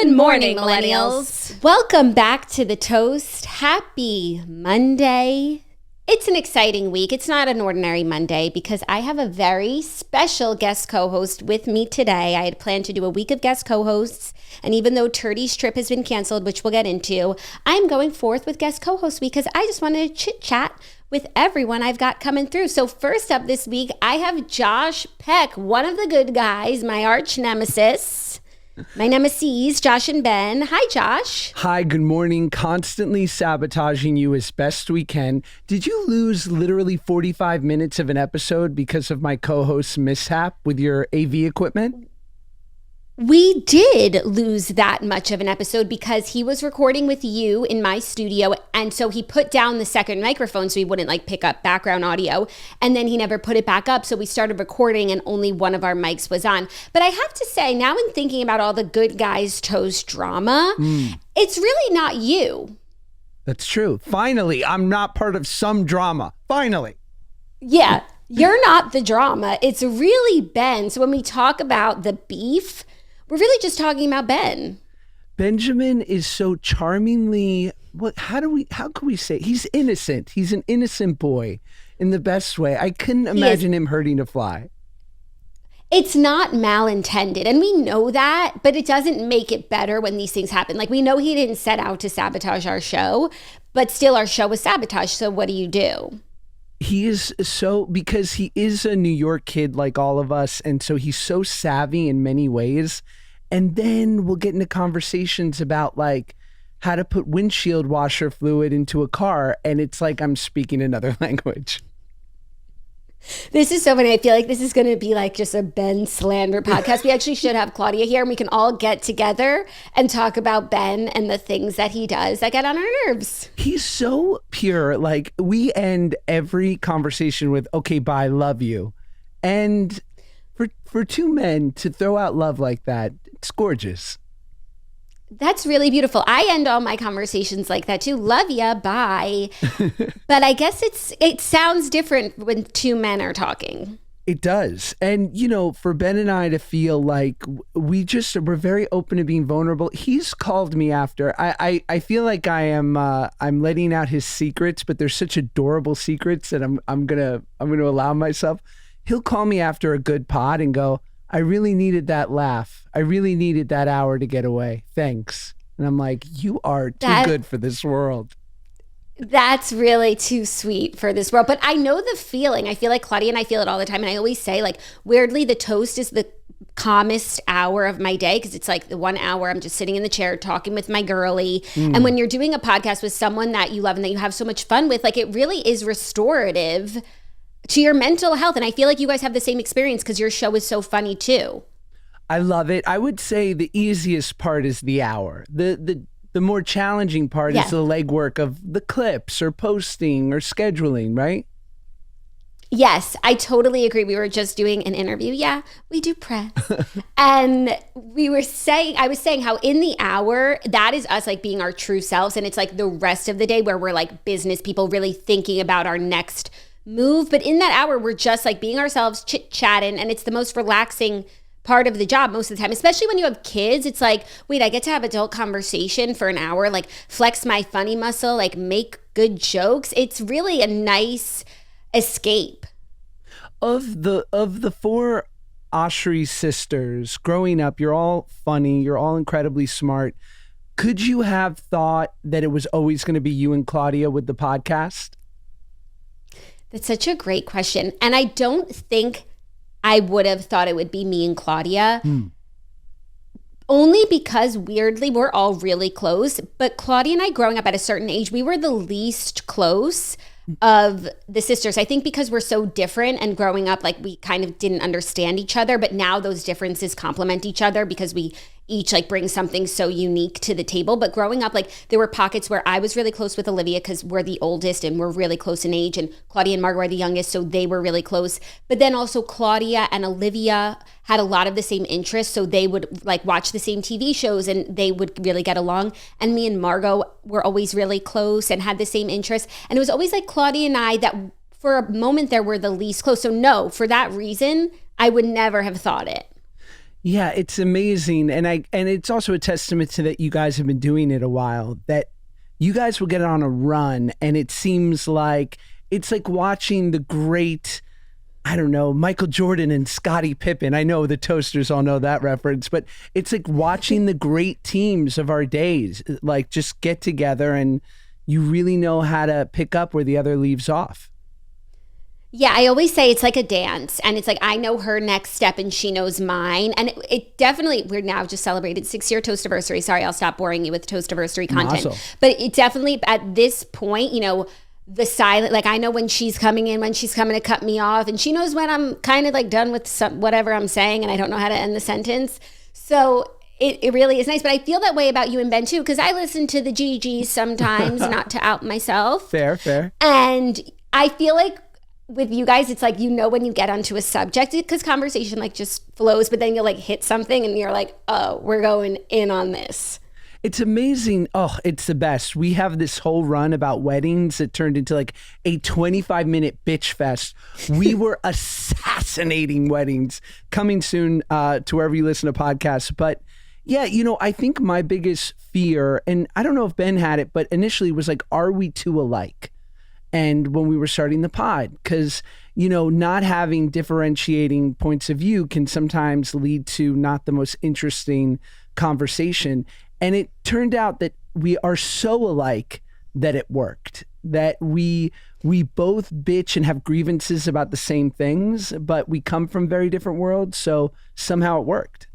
Good morning, millennials. Welcome back to The Toast. Happy Monday. It's an exciting week. It's not an ordinary Monday because I have a very special guest co-host with me today. I had planned to do a week of guest co-hosts, and even though Turdy's trip has been canceled, which we'll get into, I'm going forth with guest co-hosts because I just wanted to chit-chat with everyone I've got coming through. So first up this week, I have Josh Peck, one of the good guys, my arch nemesis. My nemesis, Josh and Ben. Hi, Josh. Hi, good morning. Constantly sabotaging you as best we can. Did you lose literally 45 minutes of an episode because of my co-host's mishap with your AV equipment? We did lose that much of an episode because he was recording with you in my studio, and so he put down the second microphone so he wouldn't pick up background audio, and then he never put it back up, so we started recording and only one of our mics was on. But I have to say, now in thinking about all the Good Guys Toast drama, it's really not you. That's true. Finally, I'm not part of some drama. Finally. Yeah, you're not the drama. It's really Ben. So when we talk about the beef, we're really just talking about Ben. Benjamin is so charmingly, how can we say, he's innocent. He's an innocent boy in the best way. I couldn't imagine him hurting a fly. It's not malintended, and we know that, but it doesn't make it better when these things happen. We know he didn't set out to sabotage our show, but still our show was sabotaged. So what do you do? He is because he is a New York kid like all of us, and so he's so savvy in many ways. And then we'll get into conversations about how to put windshield washer fluid into a car, and it's like I'm speaking another language. This is so funny. I feel like this is going to be just a Ben slander podcast. We actually should have Claudia here, and we can all get together and talk about Ben and the things that he does that get on our nerves. He's so pure. We end every conversation with, okay, bye, love you. And for two men to throw out love like that, it's gorgeous. That's really beautiful. I end all my conversations like that too. Love ya, bye. But I guess it sounds different when two men are talking. It does. And, for Ben and I to feel like we're very open to being vulnerable. He's called me after. I feel like I'm letting out his secrets, but they're such adorable secrets that I'm gonna allow myself. He'll call me after a good pod and go, I really needed that laugh. I really needed that hour to get away. Thanks. And I'm like, you are too good for this world. That's really too sweet for this world. But I know the feeling. I feel like Claudia and I feel it all the time. And I always say, weirdly, the toast is the calmest hour of my day because it's the 1 hour I'm just sitting in the chair talking with my girlie. And when you're doing a podcast with someone that you love and that you have so much fun with, it really is restorative to your mental health. And I feel like you guys have the same experience because your show is so funny too. I love it. I would say the easiest part is the hour. The more challenging part is the legwork of the clips or posting or scheduling, right? Yes, I totally agree. We were just doing an interview. Yeah, we do press. And I was saying how in the hour, that is us being our true selves. And it's the rest of the day where we're business people really thinking about our next move. But in that hour, we're just being ourselves, chit-chatting, and it's the most relaxing part of the job most of the time, especially when you have kids. It's wait, I get to have adult conversation for an hour, flex my funny muscle, make good jokes. It's really a nice escape. Of the four Oshry sisters growing up, you're all funny, you're all incredibly smart. Could you have thought that it was always going to be you and Claudia with the podcast? That's such a great question. And I don't think I would have thought it would be me and Claudia. Only because weirdly, we're all really close. But Claudia and I growing up at a certain age, we were the least close of the sisters. I think because we're so different and growing up, we kind of didn't understand each other. But now those differences complement each other because we each bring something so unique to the table. But growing up, there were pockets where I was really close with Olivia because we're the oldest and we're really close in age, and Claudia and Margot are the youngest, so they were really close. But then also Claudia and Olivia had a lot of the same interests, so they would watch the same TV shows and they would really get along. And me and Margot were always really close and had the same interests. And it was always Claudia and I that for a moment there were the least close. So no, for that reason, I would never have thought it. Yeah, it's amazing. And it's also a testament to that you guys have been doing it a while, that you guys will get on a run and it seems like it's like watching the great, I don't know, Michael Jordan and Scottie Pippen. I know the Toasters all know that reference, but it's like watching the great teams of our days, like just get together and you really know how to pick up where the other leaves off. Yeah, I always say it's like a dance, and it's like I know her next step and she knows mine. And it definitely, we're now just celebrated 6-year Toastiversary. Sorry, I'll stop boring you with Toastiversary content. Awesome. But it definitely, at this point, you know, the silent, like I know when she's coming in, when she's coming to cut me off, and she knows when I'm kind of like done with whatever I'm saying and I don't know how to end the sentence. So it really is nice. But I feel that way about you and Ben too, because I listen to the GGs sometimes, not to out myself. Fair. And I feel like with you guys, it's like, you know, when you get onto a subject, because conversation like just flows, but then you'll like hit something and you're like, oh, we're going in on this. It's amazing. Oh, it's the best. We have this whole run about weddings that turned into like a 25-minute bitch fest. We were assassinating weddings. Coming soon to wherever you listen to podcasts. But yeah, you know, I think my biggest fear, and I don't know if Ben had it, but initially was like, are we too alike? And when we were starting the pod, because, you know, not having differentiating points of view can sometimes lead to not the most interesting conversation. And it turned out that we are so alike that it worked, that we both bitch and have grievances about the same things, but we come from very different worlds. So somehow it worked.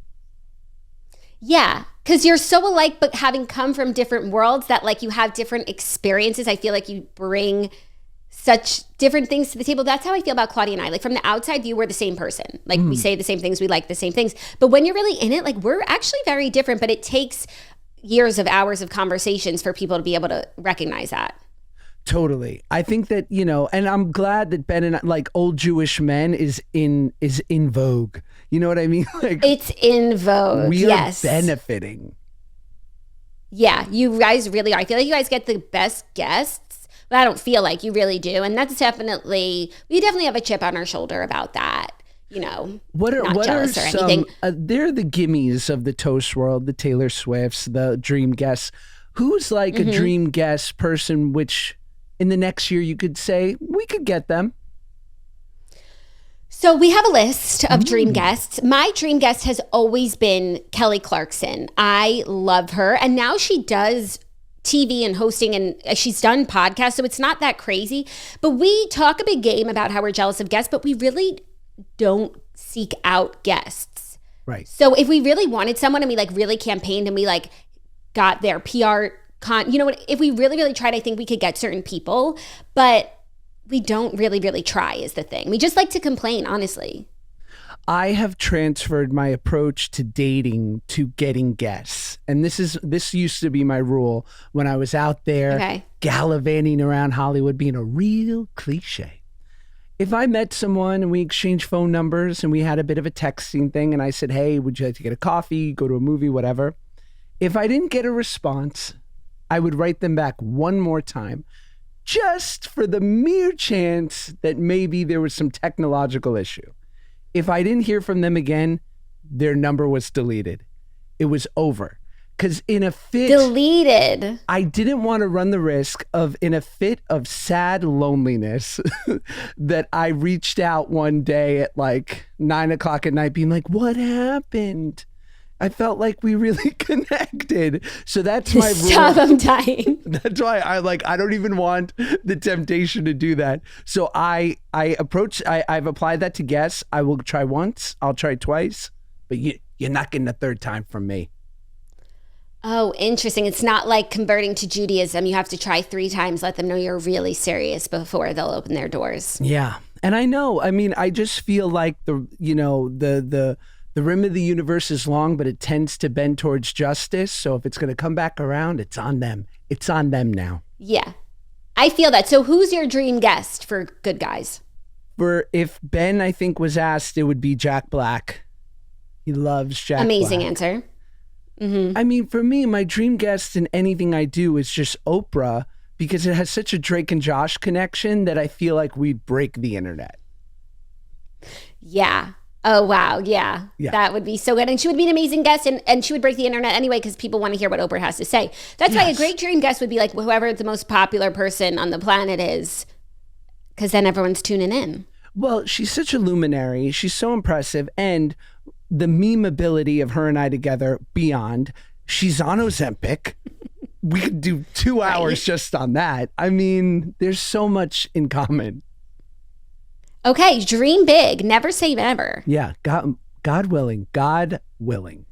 Yeah, because you're so alike, but having come from different worlds, that like you have different experiences. I feel like you bring such different things to the table. That's how I feel about Claudia and I. Like from the outside view, we're the same person. Like we say the same things, we like the same things. But when you're really in it, like we're actually very different, but it takes years of hours of conversations for people to be able to recognize that. Totally. I think that, you know, and I'm glad that Ben and I, like old Jewish men is in vogue. You know what I mean? Like it's in vogue. We are yes. benefiting. Yeah, you guys really are. I feel like you guys get the best guests. But I don't feel like you really do. And that's definitely, we definitely have a chip on our shoulder about that. You know, what are jealous or some, anything. They're the gimmies of the toast world, the Taylor Swifts, the dream guests. Who's like a dream guest person, which in the next year you could say, we could get them? So we have a list of dream guests. My dream guest has always been Kelly Clarkson. I love her. And now she does TV and hosting, and she's done podcasts, so it's not that crazy. But we talk a big game about how we're jealous of guests, but we really don't seek out guests. Right. So if we really wanted someone and we like really campaigned and we like got their PR you know what, if we really tried, I think we could get certain people, but we don't really try is the thing. We just like to complain, honestly. I have transferred my approach to dating to getting guests. And this used to be my rule when I was out there gallivanting around Hollywood, being a real cliche. If I met someone and we exchanged phone numbers and we had a bit of a texting thing and I said, hey, would you like to get a coffee, go to a movie, whatever. If I didn't get a response, I would write them back one more time, just for the mere chance that maybe there was some technological issue. If I didn't hear from them again, their number was deleted. It was over. Because in a fit... Deleted. I didn't want to run the risk of, in a fit of sad loneliness, that I reached out one day at like 9 o'clock at night being like, what happened? I felt like we really connected. So that's my rule. Stop, I'm dying. That's why I don't even want the temptation to do that. So I've applied that to guests. I will try once, I'll try twice, but you're not getting a third time from me. Oh, interesting. It's not like converting to Judaism. You have to try 3 times, let them know you're really serious before they'll open their doors. Yeah. And I know, I mean, I just feel like the rim of the universe is long, but it tends to bend towards justice. So if it's going to come back around, it's on them. It's on them now. Yeah, I feel that. So who's your dream guest for good guys? If Ben, I think, was asked, it would be Jack Black. He loves Jack Amazing Black. answer. Mm-hmm. I mean, for me, my dream guest in anything I do is just Oprah, because it has such a Drake and Josh connection that I feel like we'd break the internet. Yeah. Oh, wow. Yeah. Yeah. That would be so good. And she would be an amazing guest, and she would break the internet anyway because people want to hear what Oprah has to say. That's why a great dream guest would be like whoever the most popular person on the planet is, because then everyone's tuning in. Well, she's such a luminary. She's so impressive. And the memeability of her and I together, beyond. She's on Ozempic. We could do 2 hours just on that. I mean, there's so much in common. Okay, dream big. Never say never. Yeah, God willing. God willing.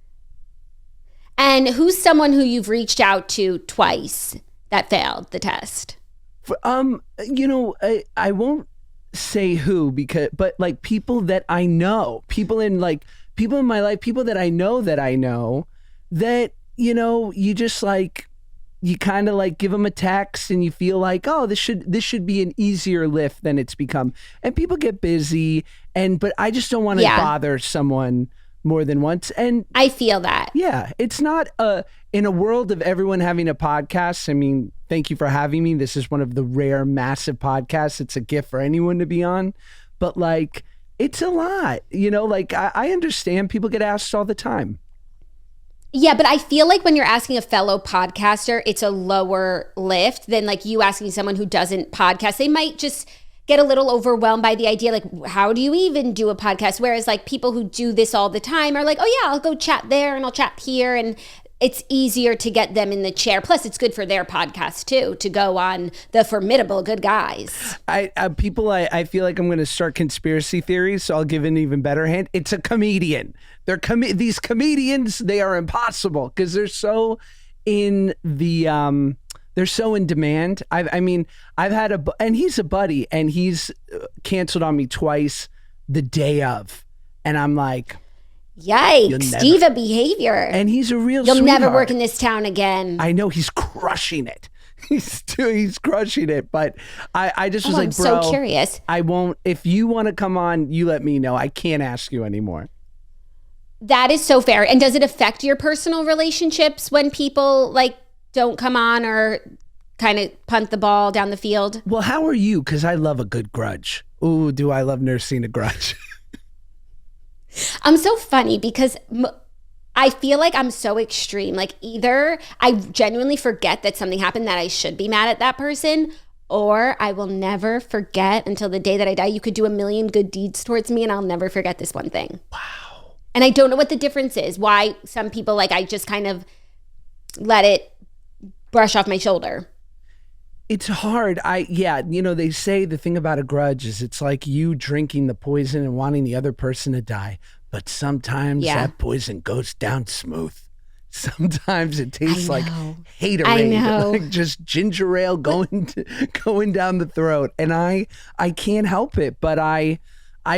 And who's someone who you've reached out to twice that failed the test? You know, I won't say who but like people that I know, people in my life, people that I know that, you know, you just like, you kind of like give them a text and you feel like, oh, this should be an easier lift than it's become. And people get busy, but I just don't want to bother someone more than once. And I feel that. Yeah, it's not in a world of everyone having a podcast. I mean, thank you for having me. This is one of the rare massive podcasts. It's a gift for anyone to be on. But like, it's a lot, you know, like I understand people get asked all the time. Yeah, but I feel like when you're asking a fellow podcaster, it's a lower lift than like you asking someone who doesn't podcast. They might just get a little overwhelmed by the idea, like, how do you even do a podcast? Whereas like people who do this all the time are like, oh yeah, I'll go chat there and I'll chat here. And it's easier to get them in the chair. Plus it's good for their podcast too, to go on the formidable good guys. I feel like I'm going to start conspiracy theories, so I'll give an even better hint. It's a comedian. These comedians, they are impossible because they're so in the, they're so in demand. I mean, I've had and he's a buddy, and he's canceled on me twice the day of. And I'm like, yikes, diva behavior. And he's a real You'll sweetheart. never work in this town again. I know, he's crushing it. He's crushing it. But I just was like, I'm bro, so curious. I won't, if you want to come on, you let me know. I can't ask you anymore. That is so fair. And does it affect your personal relationships when people like don't come on or kind of punt the ball down the field? Well, how are you? Because I love a good grudge. Ooh, do I love nursing a grudge? I'm so funny because I feel like I'm so extreme. Like either I genuinely forget that something happened that I should be mad at that person, or I will never forget until the day that I die. You could do a million good deeds towards me and I'll never forget this one thing. Wow. And I don't know what the difference is. Why some people, like, I just kind of let it brush off my shoulder. It's hard. You know, they say the thing about a grudge is it's like you drinking the poison and wanting the other person to die. But sometimes that poison goes down smooth. Sometimes it tastes like haterade, like just ginger ale going down the throat. And I can't help it, but I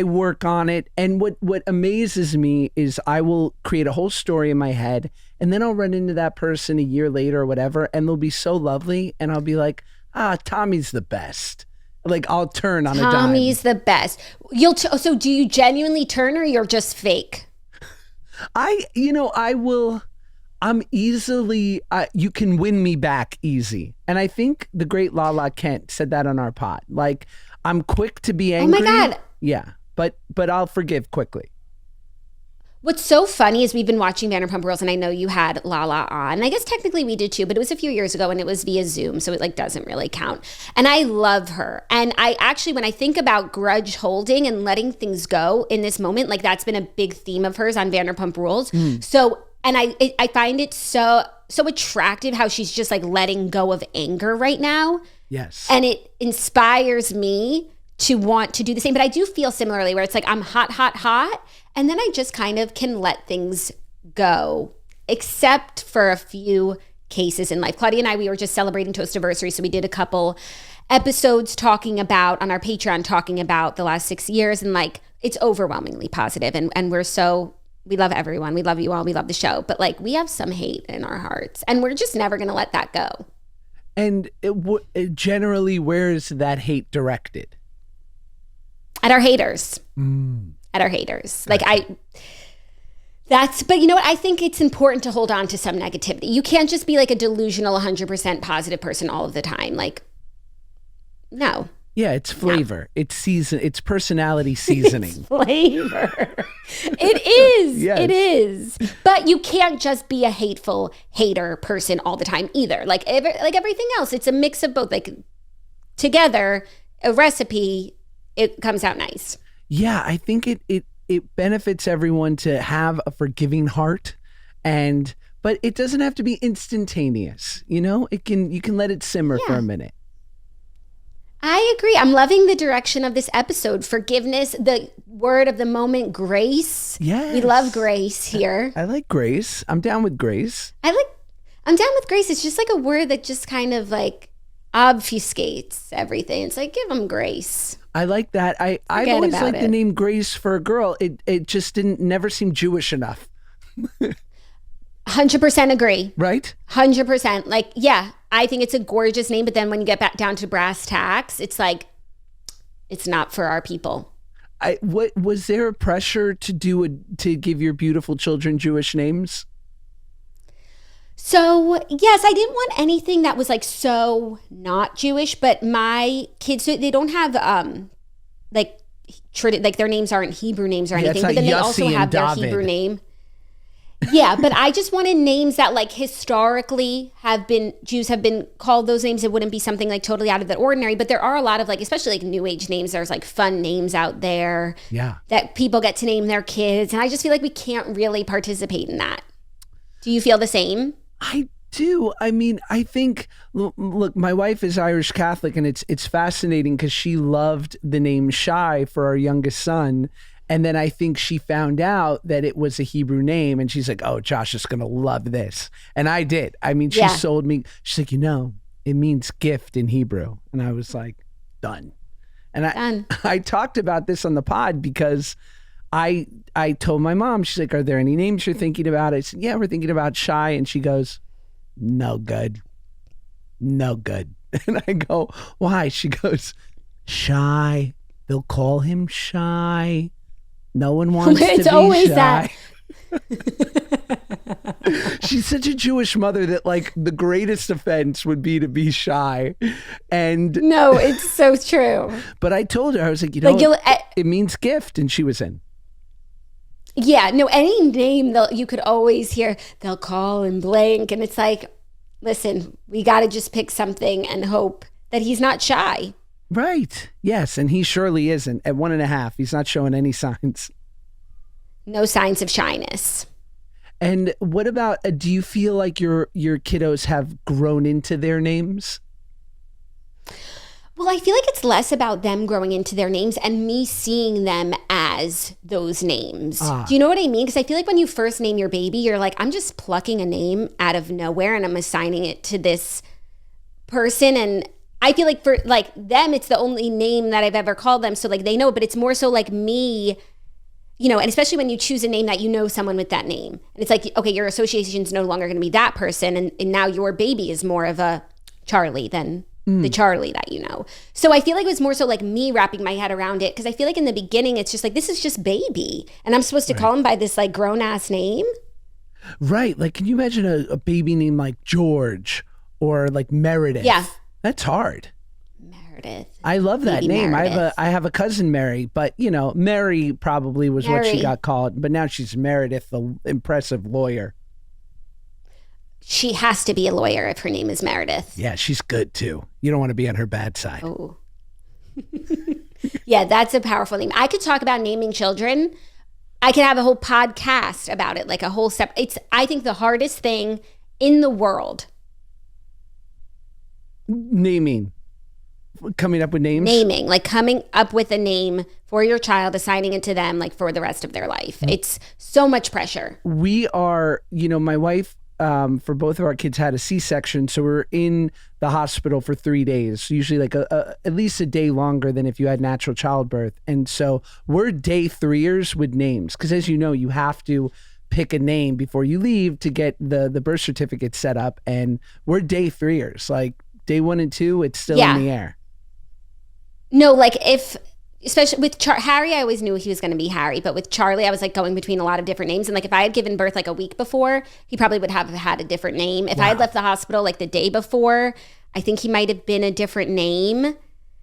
work on it. And what amazes me is I will create a whole story in my head, and then I'll run into that person a year later or whatever, and they'll be so lovely, and I'll be like, Tommy's the best. Like I'll turn on a dime. Tommy's the best. So do you genuinely turn, or you're just fake? I'm easily, you can win me back easy. And I think the great Lala Kent said that on our pod. Like, I'm quick to be angry. Oh my God. Yeah, but I'll forgive quickly. What's so funny is we've been watching Vanderpump Rules, and I know you had Lala on. I guess technically we did too, but it was a few years ago and it was via Zoom, so it like doesn't really count. And I love her. And I actually, when I think about grudge holding and letting things go in this moment, like that's been a big theme of hers on Vanderpump Rules. So, and I find it so attractive how she's just like letting go of anger right now. Yes. And it inspires me to want to do the same. But I do feel similarly where it's like I'm hot. And then I just kind of can let things go, except for a few cases in life. Claudia and I, we were just celebrating Toastiversary. So we did a couple episodes talking about, on our Patreon, talking about the last 6 years. And like, it's overwhelmingly positive. And we love everyone. We love you all. We love the show. But like, we have some hate in our hearts. And we're just never going to let that go. And generally, where is that hate directed? At our haters. At our haters. Like but you know what? I think it's important to hold on to some negativity. You can't just be like a delusional 100% positive person all of the time. Like, no. Yeah, it's flavor. It's season. It's personality seasoning. It's flavor. It is. Yes. It is. But you can't just be a hateful hater person all the time either. Like everything else, it's a mix of both. Like together, a recipe, it comes out nice. Yeah, I think it benefits everyone to have a forgiving heart, but it doesn't have to be instantaneous. You know, you can let it simmer for a minute. I agree. I'm loving the direction of this episode. Forgiveness, the word of the moment, grace. Yes. We love grace here. I like grace. I'm down with grace. I'm down with grace. It's just like a word that just kind of like obfuscates everything. It's like, give them grace. I like that. I've always liked the name Grace for a girl. It just never seemed Jewish enough. 100% agree. Right? 100%. Like, yeah, I think it's a gorgeous name, but then when you get back down to brass tacks, it's like, it's not for our people. What was there a pressure to give your beautiful children Jewish names? So, yes, I didn't want anything that was like so not Jewish, but my kids, they don't have like their names aren't Hebrew names or anything, but then they also have their Hebrew name. Yeah, but I just wanted names that like historically Jews have been called those names. It wouldn't be something like totally out of the ordinary, but there are a lot of like, especially like new age names. There's like fun names out there that people get to name their kids. And I just feel like we can't really participate in that. Do you feel the same? I do. I mean, I think, look, my wife is Irish Catholic, and it's fascinating because she loved the name Shai for our youngest son. And then I think she found out that it was a Hebrew name, and she's like, oh, Josh is going to love this. And I did. I mean, she sold me. She's like, it means gift in Hebrew. And I was like, done. And I talked about this on the pod because I told my mom, she's like, are there any names you're thinking about? I said, yeah, we're thinking about Shai. And she goes, no good. No good. And I go, why? She goes, Shai. They'll call him Shai. No one wants to be always Shai. That. She's such a Jewish mother that like the greatest offense would be to be Shai. And no, it's so true. But I told her, I was like, it means gift. And she was in. Yeah, no, any name you could always hear, they'll call and blank. And it's like, listen, we got to just pick something and hope that he's not shy. Right. Yes. And he surely isn't. At 1.5, he's not showing any signs. No signs of shyness. And what about, do you feel like your kiddos have grown into their names? Well, I feel like it's less about them growing into their names and me seeing them as those names. Do you know what I mean? Because I feel like when you first name your baby, you're like, I'm just plucking a name out of nowhere and I'm assigning it to this person. And I feel like for like them, it's the only name that I've ever called them. So like they know, but it's more so like me, you know, and especially when you choose a name that you know someone with that name. And it's like, okay, your association is no longer going to be that person. And now your baby is more of a Charlie than the Charlie that you know. So I feel like it was more so like me wrapping my head around it. Because I feel like in the beginning, it's just like, this is just baby. And I'm supposed to call him by this like grown ass name. Right. Like, can you imagine a baby named like George or like Meredith? Yeah. That's hard. Meredith. I love that name. Meredith. I have a cousin Mary, but you know, Mary probably was what she got called, but now she's Meredith, the impressive lawyer. She has to be a lawyer if her name is Meredith. Yeah, she's good too. You don't want to be on her bad side. Oh. Yeah, that's a powerful name. I could talk about naming children. I could have a whole podcast about it, like a whole it's I think the hardest thing in the world. Naming. Coming up with names? Naming, like coming up with a name for your child, assigning it to them like for the rest of their life. It's so much pressure. We are, you know, my wife, for both of our kids had a C-section. So we're in the hospital for 3 days, usually like at least a day longer than if you had natural childbirth. And so we're day 3ers with names. Because as you know, you have to pick a name before you leave to get the birth certificate set up. And we're day 3ers. Like day 1 and 2, it's still in the air. No, like especially with Harry, I always knew he was going to be Harry. But with Charlie, I was like going between a lot of different names. And like if I had given birth like a week before, he probably would have had a different name. If I had left the hospital like the day before, I think he might have been a different name.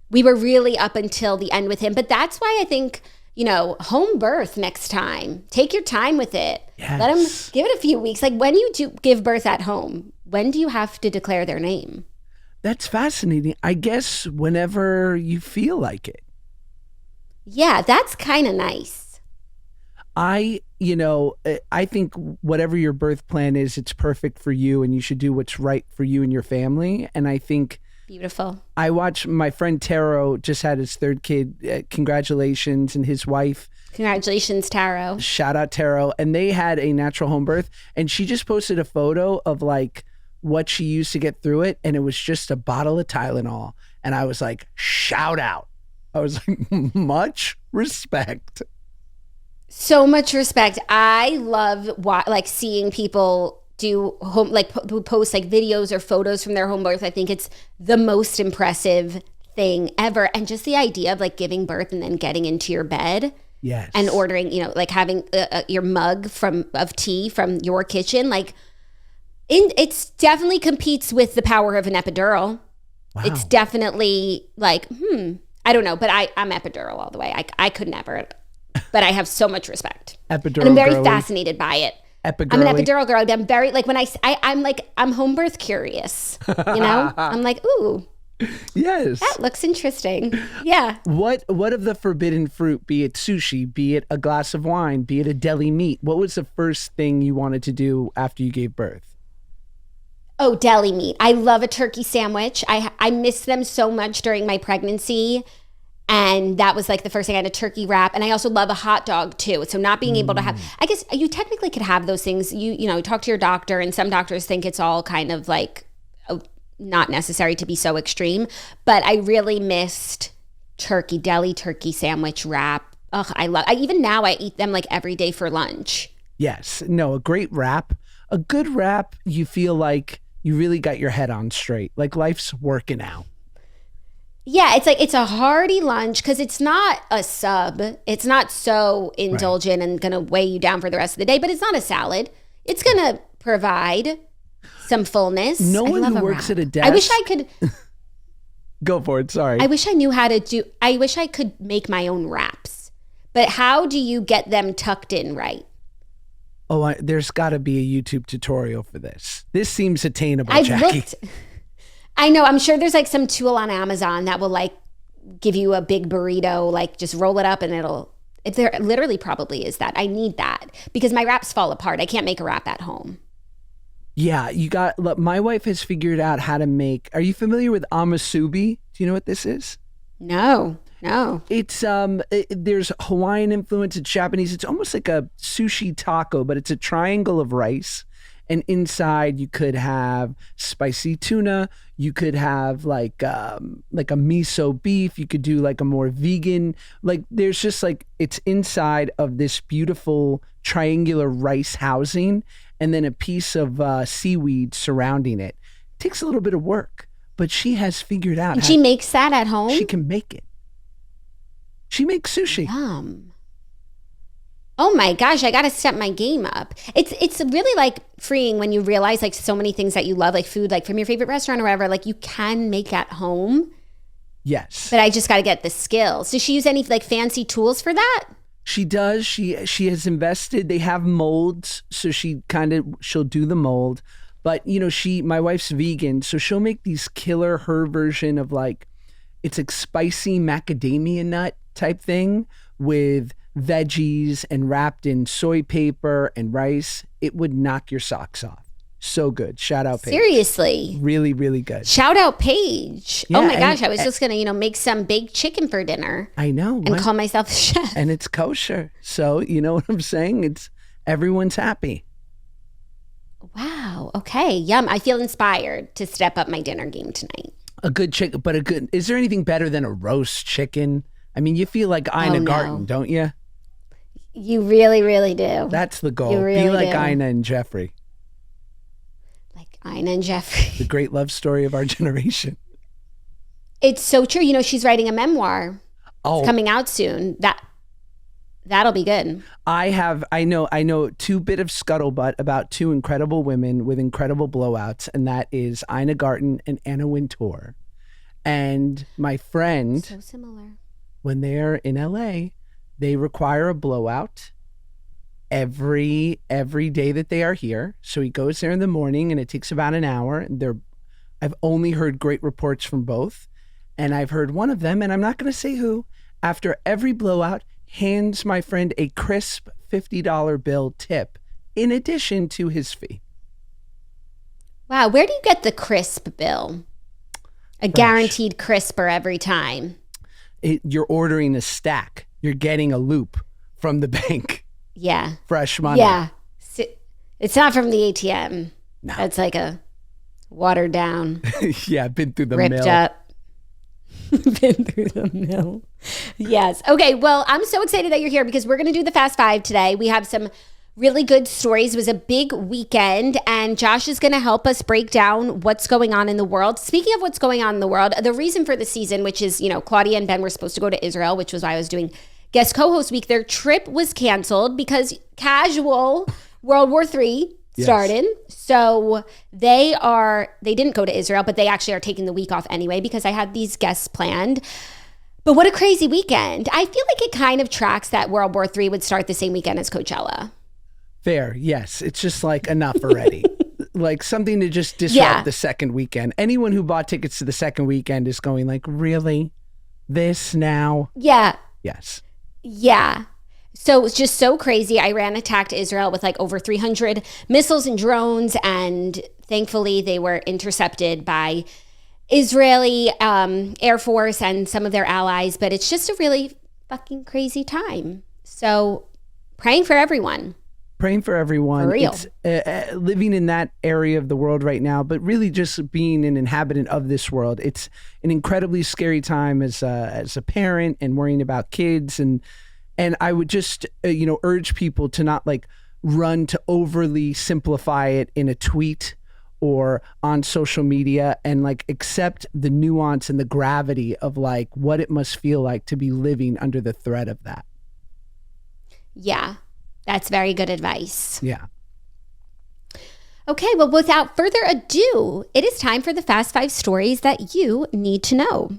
we were really up until the end with him. But that's why I think, home birth next time. Take your time with it. Yes. Let him give it a few weeks. Like when you do give birth at home, when do you have to declare their name? That's fascinating. I guess whenever you feel like it. Yeah, that's kind of nice. I think whatever your birth plan is, it's perfect for you and you should do what's right for you and your family. And I think beautiful. I watched my friend Taro just had his third kid. Congratulations. And his wife. Congratulations, Taro. Shout out Taro. And they had a natural home birth. And she just posted a photo of like what she used to get through it. And it was just a bottle of Tylenol. And I was like, shout out. I was like, much respect. So much respect. I love seeing people do home, post like videos or photos from their home birth. I think it's the most impressive thing ever. And just the idea of like giving birth and then getting into your bed. Yes. And ordering, like having your mug of tea from your kitchen. Like it's definitely competes with the power of an epidural. Wow. It's definitely like, I don't know, but I'm epidural all the way. I could never, but I have so much respect. Epidural and I'm very girly. Fascinated by it. Epigirly. I'm an epidural girl. I'm very like when I'm home birth curious. I'm like, ooh. Yes. That looks interesting. Yeah. What of the forbidden fruit, be it sushi, be it a glass of wine, be it a deli meat, what was the first thing you wanted to do after you gave birth? Oh, deli meat. I love a turkey sandwich. I missed them so much during my pregnancy. And that was like the first thing. I had a turkey wrap. And I also love a hot dog too. So not being able to have, I guess you technically could have those things. You talk to your doctor, and some doctors think it's all kind of like not necessary to be so extreme. But I really missed deli turkey sandwich wrap. Even now I eat them like every day for lunch. Yes. No, a great wrap. A good wrap, you feel like you really got your head on straight. Like life's working out. Yeah, it's like it's a hearty lunch because it's not a sub. It's not so indulgent and going to weigh you down for the rest of the day, but it's not a salad. It's going to provide some fullness. No one who works at a desk. I wish I could. Go for it. Sorry. I wish I knew how to do. I wish I could make my own wraps. But how do you get them tucked in right? Oh, there's got to be a YouTube tutorial for this. This seems attainable, Jackie. I know. I'm sure there's like some tool on Amazon that will like give you a big burrito, like just roll it up and there literally probably is that. I need that because my wraps fall apart. I can't make a wrap at home. Yeah, my wife has figured out how to make, are you familiar with amasubi? Do you know what this is? No. It's, there's Hawaiian influence, it's Japanese. It's almost like a sushi taco, but it's a triangle of rice. And inside you could have spicy tuna. You could have like a miso beef. You could do like a more vegan, like there's just like, it's inside of this beautiful triangular rice housing and then a piece of seaweed surrounding it. Takes a little bit of work, but she has figured out. She makes that at home? She can make it. She makes sushi. Yum. Oh my gosh, I got to step my game up. It's really like freeing when you realize like so many things that you love, like food, like from your favorite restaurant or whatever, like you can make at home. Yes. But I just got to get the skills. Does she use any like fancy tools for that? She does. She has invested. They have molds, so she'll do the mold. But my wife's vegan, so she'll make these killer her version of like, it's like spicy macadamia nut type thing with veggies and wrapped in soy paper and rice. It would knock your socks off. So good. Shout out Paige. Seriously. Really, really good. Shout out Paige. Yeah, oh my gosh. I was just going to, make some baked chicken for dinner. I know. And call myself a chef. And it's kosher. So you know what I'm saying? It's everyone's happy. Wow. Okay. Yum. I feel inspired to step up my dinner game tonight. A good chicken, but is there anything better than a roast chicken? I mean, you feel like Ina Garten, don't you? You really, really do. That's the goal. You really Be like do. Ina and Jeffrey. Like Ina and Jeffrey. The great love story of our generation. It's so true. She's writing a memoir. Oh. It's coming out soon. That'll be good. I know 2 bit of scuttlebutt about 2 incredible women with incredible blowouts, and that is Ina Garten and Anna Wintour. And my friend, So similar. when they're in LA, they require a blowout every day that they are here. So he goes there in the morning and it takes about an hour. And I've only heard great reports from both. And I've heard one of them, and I'm not going to say who, after every blowout, hands my friend a crisp $50 bill tip in addition to his fee. Wow. Where do you get the crisp bill? A guaranteed crisper every time. You're ordering a stack. You're getting a loop from the bank. Yeah. Fresh money. Yeah. It's not from the ATM. No. That's like a watered down. Yeah, been through the ripped mill. Up. Been through the mill. Yes. Okay. Well, I'm so excited that you're here because we're going to do the Fast Five today. We have some really good stories. It was a big weekend, and Josh is going to help us break down what's going on in the world. Speaking of what's going on in the world, the reason for the season, which is, Claudia and Ben were supposed to go to Israel, which was why I was doing guest co-host week. Their trip was canceled because casual World War III started. Yes. So they didn't go to Israel, but they actually are taking the week off anyway because I had these guests planned. But what a crazy weekend. I feel like it kind of tracks that World War III would start the same weekend as Coachella. Fair, yes. It's just like enough already. Like something to just disrupt the second weekend. Anyone who bought tickets to the second weekend is going like, really? This now? Yeah. Yes. Yeah. So it was just so crazy. Iran attacked Israel with like over 300 missiles and drones, and thankfully they were intercepted by Israeli Air Force and some of their allies. But it's just a really fucking crazy time. So praying for everyone. Praying for everyone. For real. It's living in that area of the world right now, but really just being an inhabitant of this world. It's an incredibly scary time as a parent and worrying about kids. And I would just, urge people to not like run to overly simplify it in a tweet or on social media, and like accept the nuance and the gravity of like what it must feel like to be living under the threat of that. Yeah, that's very good advice. Yeah. Okay, well, without further ado, it is time for the Fast Five stories that you need to know.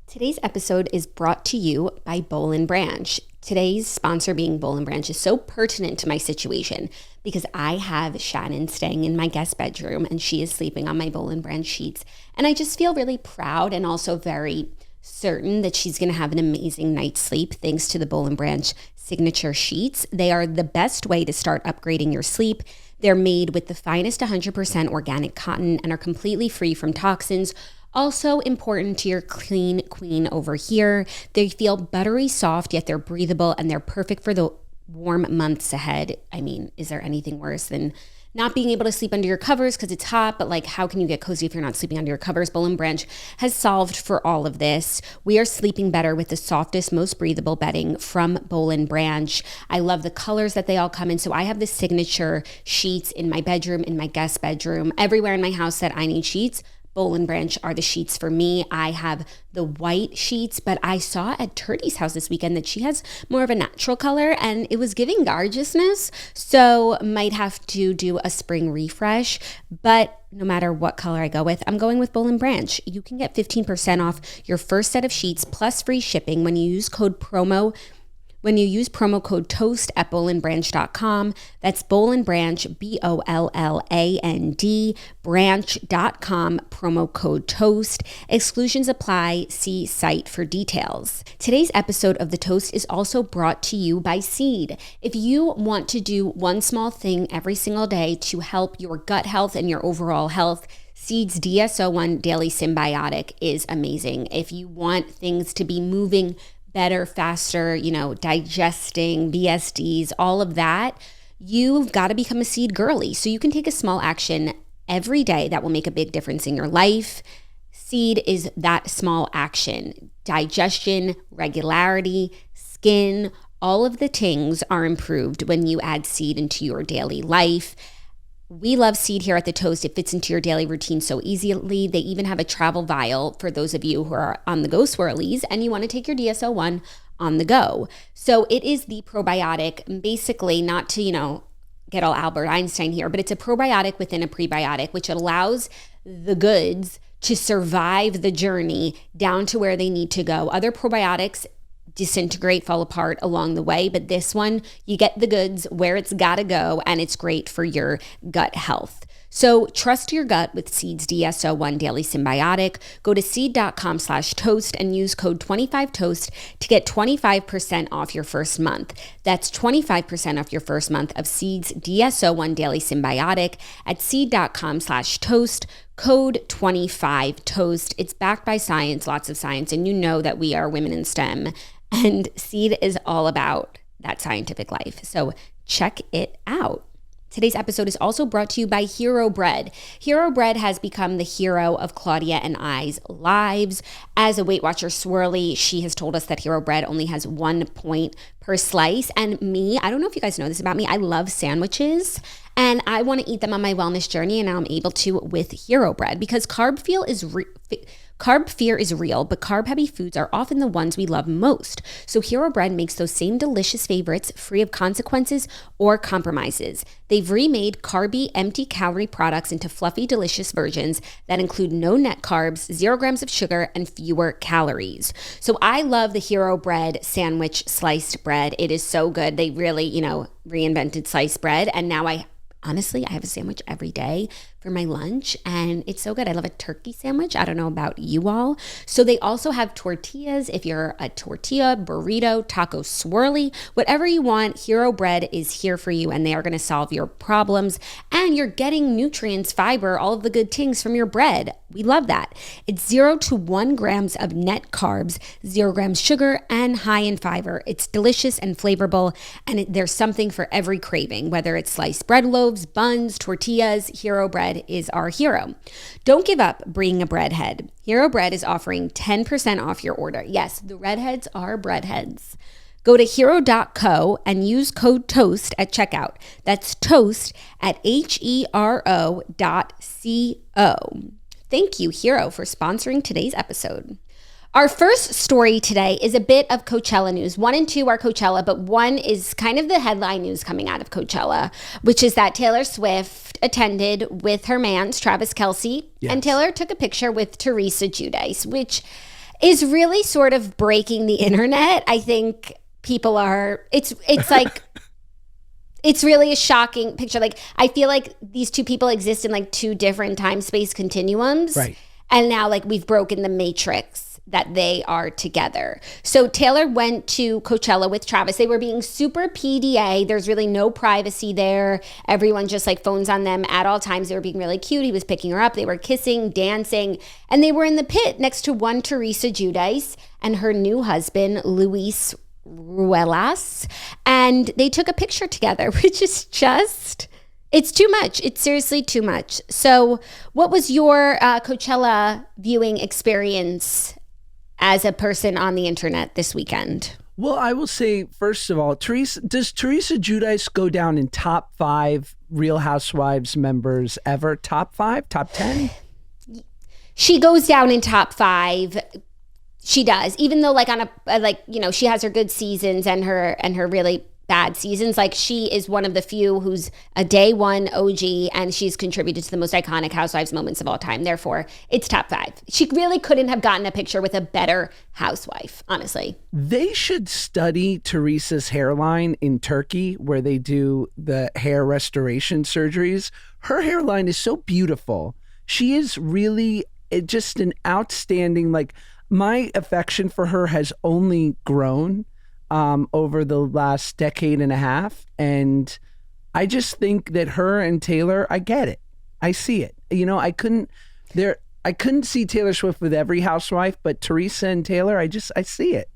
Today's episode is brought to you by Boll & Branch. Today's sponsor being Boll & Branch is so pertinent to my situation because I have Shannon staying in my guest bedroom and she is sleeping on my Boll & Branch sheets. And I just feel really proud and also very certain that she's going to have an amazing night's sleep thanks to the Boll & Branch signature sheets. They are the best way to start upgrading your sleep. They're made with the finest 100% organic cotton and are completely free from toxins. Also important to your clean queen over here. They feel buttery soft, yet they're breathable, and they're perfect for the warm months ahead. I mean, is there anything worse than not being able to sleep under your covers because it's hot? But like, how can you get cozy if you're not sleeping under your covers? Boll & Branch has solved for all of this. We are sleeping better with the softest, most breathable bedding from Boll & Branch. I love the colors that they all come in. So I have the signature sheets in my bedroom, in my guest bedroom, everywhere in my house that I need sheets. Boll & Branch are the sheets for me. I have the white sheets, but I saw at Turdy's house this weekend that she has more of a natural color and it was giving gorgeousness. So might have to do a spring refresh, but no matter what color I go with, I'm going with Boll & Branch. You can get 15% off your first set of sheets plus free shipping when you use promo code TOAST at bollandbranch.com. That's Boll & Branch, BOLLAND, branch.com, promo code TOAST. Exclusions apply. See site for details. Today's episode of The Toast is also brought to you by Seed. If you want to do one small thing every single day to help your gut health and your overall health, Seed's DSO1 Daily Symbiotic is amazing. If you want things to be moving better, faster, digesting, VSDs, all of that, you've got to become a Seed girly. So you can take a small action every day that will make a big difference in your life. Seed is that small action. Digestion, regularity, skin, all of the things are improved when you add Seed into your daily life. We love Seed here at The Toast. It fits into your daily routine so easily. They even have a travel vial for those of you who are on the go swirlies and you want to take your DSO1 on the go. So it is the probiotic, basically not to, get all Albert Einstein here, but it's a probiotic within a prebiotic, which allows the goods to survive the journey down to where they need to go. Other probiotics disintegrate, fall apart along the way, but this one, you get the goods where it's gotta go, and it's great for your gut health. So trust your gut with Seed's DSO1 Daily Symbiotic. Go to seed.com/toast and use code 25toast to get 25% off your first month. That's 25% off your first month of Seed's DSO1 Daily Symbiotic at seed.com/toast, code 25toast. It's backed by science, lots of science, and you know that we are women in STEM, and Seed is all about that scientific life. So check it out. Today's episode is also brought to you by Hero Bread. Hero Bread has become the hero of Claudia and I's lives. As a Weight Watcher swirly, she has told us that Hero Bread only has 1 point per slice. And me, I don't know if you guys know this about me, I love sandwiches. And I want to eat them on my wellness journey, and now I'm able to with Hero Bread, because carb fear is real, but carb-heavy foods are often the ones we love most. So Hero Bread makes those same delicious favorites free of consequences or compromises. They've remade carby, empty-calorie products into fluffy, delicious versions that include no net carbs, 0 grams of sugar, and fewer calories. So I love the Hero Bread sandwich sliced bread. It is so good. They really, reinvented sliced bread, and now honestly, I have a sandwich every day for my lunch, and it's so good. I love a turkey sandwich. I don't know about you all. So they also have tortillas. If you're a tortilla, burrito, taco swirly, whatever you want, Hero Bread is here for you, and they are going to solve your problems. And you're getting nutrients, fiber, all of the good things from your bread. We love that. It's 0 to 1 grams of net carbs, 0 grams sugar, and high in fiber. It's delicious and flavorful, and there's something for every craving, whether it's sliced bread loaves, buns, tortillas. Hero Bread is our hero. Don't give up being a breadhead. Hero Bread is offering 10% off your order. Yes, the redheads are breadheads. Go to hero.co and use code TOAST at checkout. That's TOAST at HERO.CO. Thank you, Hero, for sponsoring today's episode. Our first story today is a bit of Coachella news. 1 and 2 are Coachella, but 1 is kind of the headline news coming out of Coachella, which is that Taylor Swift attended with her mans, Travis Kelce, Yes. and Taylor took a picture with Teresa Giudice, which is really sort of breaking the internet. I think people are, it's like, it's really a shocking picture. Like, I feel like these two people exist in like 2 different time-space continuums. Right. And now like we've broken the matrix that they are together. So Taylor went to Coachella with Travis. They were being super PDA. There's really no privacy there. Everyone just like phones on them at all times. They were being really cute. He was picking her up. They were kissing, dancing, and they were in the pit next to one Teresa Giudice and her new husband, Luis Ruelas. And they took a picture together, which is just, it's too much. It's seriously too much. So what was your Coachella viewing experience as a person on the internet this weekend? Well, I will say, first of all, does Teresa Giudice go down in top 5 Real Housewives members ever? Top 5? Top 10? She goes down in top 5. She does, even though like on she has her good seasons and her really bad seasons. Like, she is one of the few who's a day one OG, and she's contributed to the most iconic Housewives moments of all time. Therefore, it's top 5. She really couldn't have gotten a picture with a better housewife, honestly. They should study Teresa's hairline in Turkey, where they do the hair restoration surgeries. Her hairline is so beautiful. She is really just an outstanding, like, my affection for her has only grown over the last decade and a half. And I just think that her and Taylor, I get it. I see it. I couldn't see Taylor Swift with every housewife, but Teresa and Taylor, I see it.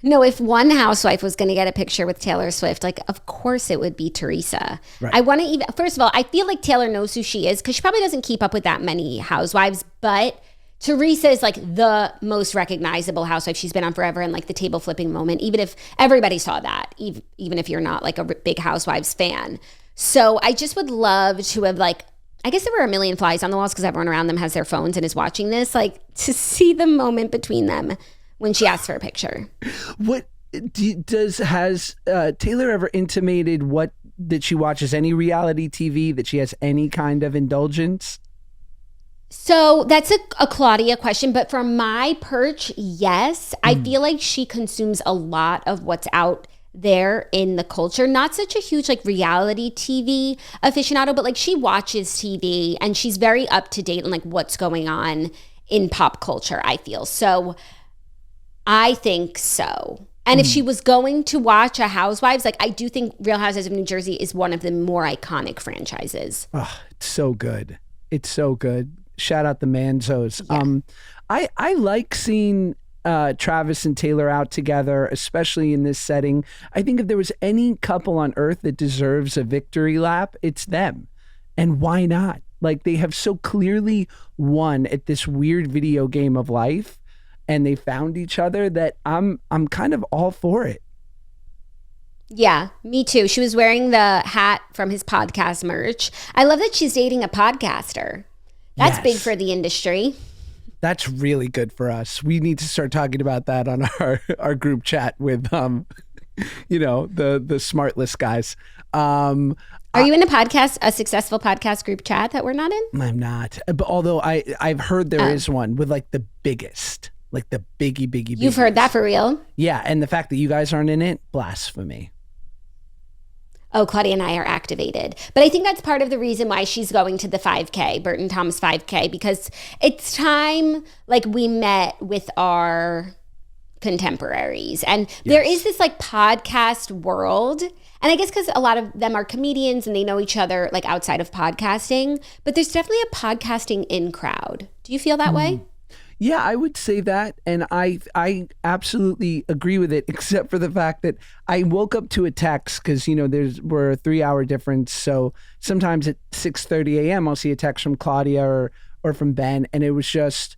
No, if one housewife was going to get a picture with Taylor Swift, like, of course it would be Teresa. Right. I want to first of all, I feel like Taylor knows who she is because she probably doesn't keep up with that many housewives, but Teresa is like the most recognizable housewife. She's been on forever, and like the table flipping moment, even if everybody saw that, even if you're not like a big Housewives fan. So I just would love to have, like, I guess there were a million flies on the walls because everyone around them has their phones and is watching this, like, to see the moment between them when she asked for a picture. What has Taylor ever intimated that she watches any reality TV, that she has any kind of indulgence? So that's a Claudia question, but from my perch, yes. I feel like she consumes a lot of what's out there in the culture. Not such a huge like reality TV aficionado, but like she watches TV and she's very up to date on like what's going on in pop culture, I feel. So I think so. And if she was going to watch a Housewives, like I do think Real Housewives of New Jersey is one of the more iconic franchises. Oh, it's so good. It's so good. Shout out the Manzos. Yeah. I like seeing Travis and Taylor out together, especially in this setting. I think if there was any couple on earth that deserves a victory lap, it's them. And why not? Like they have so clearly won at this weird video game of life, and they found each other that I'm kind of all for it. Yeah, me too. She was wearing the hat from his podcast merch. I love that she's dating a podcaster. That's big for the industry. That's really good for us. We need to start talking about that on our group chat with the smart list guys. Are you in a successful podcast group chat that we're not in? I'm not. But although I've heard there is one with like the biggest, like the biggie. You've heard that for real? Yeah, and the fact that you guys aren't in it, blasphemy. Oh, Claudia and I are activated. But I think that's part of the reason why she's going to the 5K, Burton Thomas 5K, because it's time like we met with our contemporaries. And there is this like podcast world. And I guess because a lot of them are comedians and they know each other like outside of podcasting, but there's definitely a podcasting in crowd. Do you feel that way? Yeah, I would say that. And I absolutely agree with it, except for the fact that I woke up to a text because, we're a 3-hour difference. So sometimes at 6:30 a.m., I'll see a text from Claudia or from Ben. And it was just,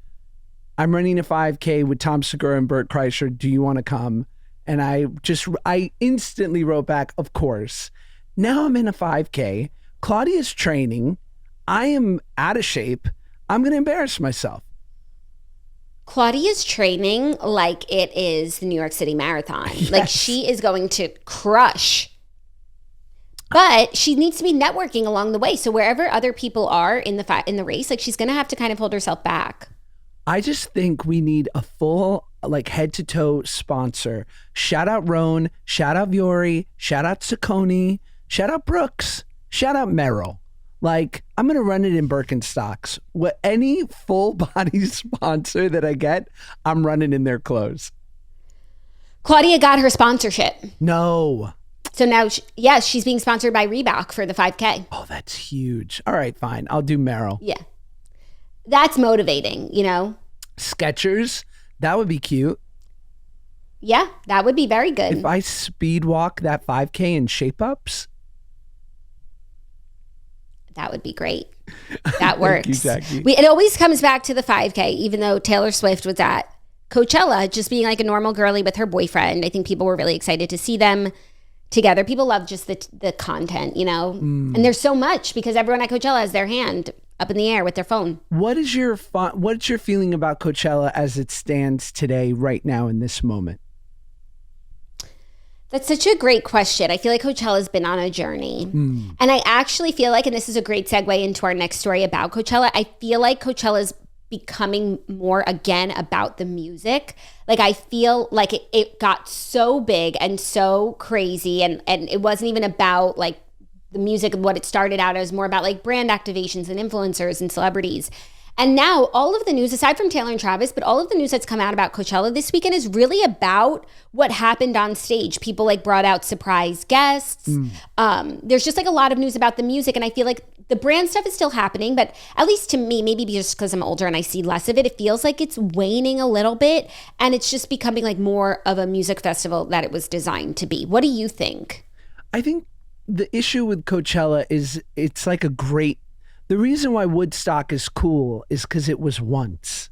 I'm running a 5K with Tom Segura and Bert Kreischer. Do you want to come? And I instantly wrote back, of course. Now I'm in a 5K. Claudia's training. I am out of shape. I'm going to embarrass myself. Claudia's training like it is the New York City Marathon. Yes. Like she is going to crush. But she needs to be networking along the way. So wherever other people are in the race, like she's going to have to kind of hold herself back. I just think we need a full like head to toe sponsor. Shout out RHOM, shout out Viore, shout out Saucony, shout out Brooks, shout out Merrill. Like, I'm going to run it in Birkenstocks. Any full body sponsor that I get, I'm running in their clothes. Claudia got her sponsorship. No. So now, she's being sponsored by Reebok for the 5K. Oh, that's huge. All right, fine. I'll do Merrill. Yeah. That's motivating, Skechers, that would be cute. Yeah, that would be very good. If I speed walk that 5K in shape-ups. That would be great. That works. Thank you, It always comes back to the 5K, even though Taylor Swift was at Coachella, just being like a normal girly with her boyfriend. I think people were really excited to see them together. People love just the content, And there's so much because everyone at Coachella has their hand up in the air with their phone. What's your feeling about Coachella as it stands today, right now, in this moment? That's such a great question. I feel like Coachella's been on a journey. And I actually feel like, and this is a great segue into our next story about Coachella, I feel like Coachella's becoming more again about the music. Like I feel like it got so big and so crazy and it wasn't even about like the music and what it started out as, more about like brand activations and influencers and celebrities. And now all of the news, aside from Taylor and Travis, but all of the news that's come out about Coachella this weekend is really about what happened on stage. People like brought out surprise guests. There's just like a lot of news about the music. And I feel like the brand stuff is still happening, but at least to me, maybe just because I'm older and I see less of it, it feels like it's waning a little bit. And it's just becoming like more of a music festival that it was designed to be. What do you think? I think the issue with Coachella is it's like the reason why Woodstock is cool is because it was once.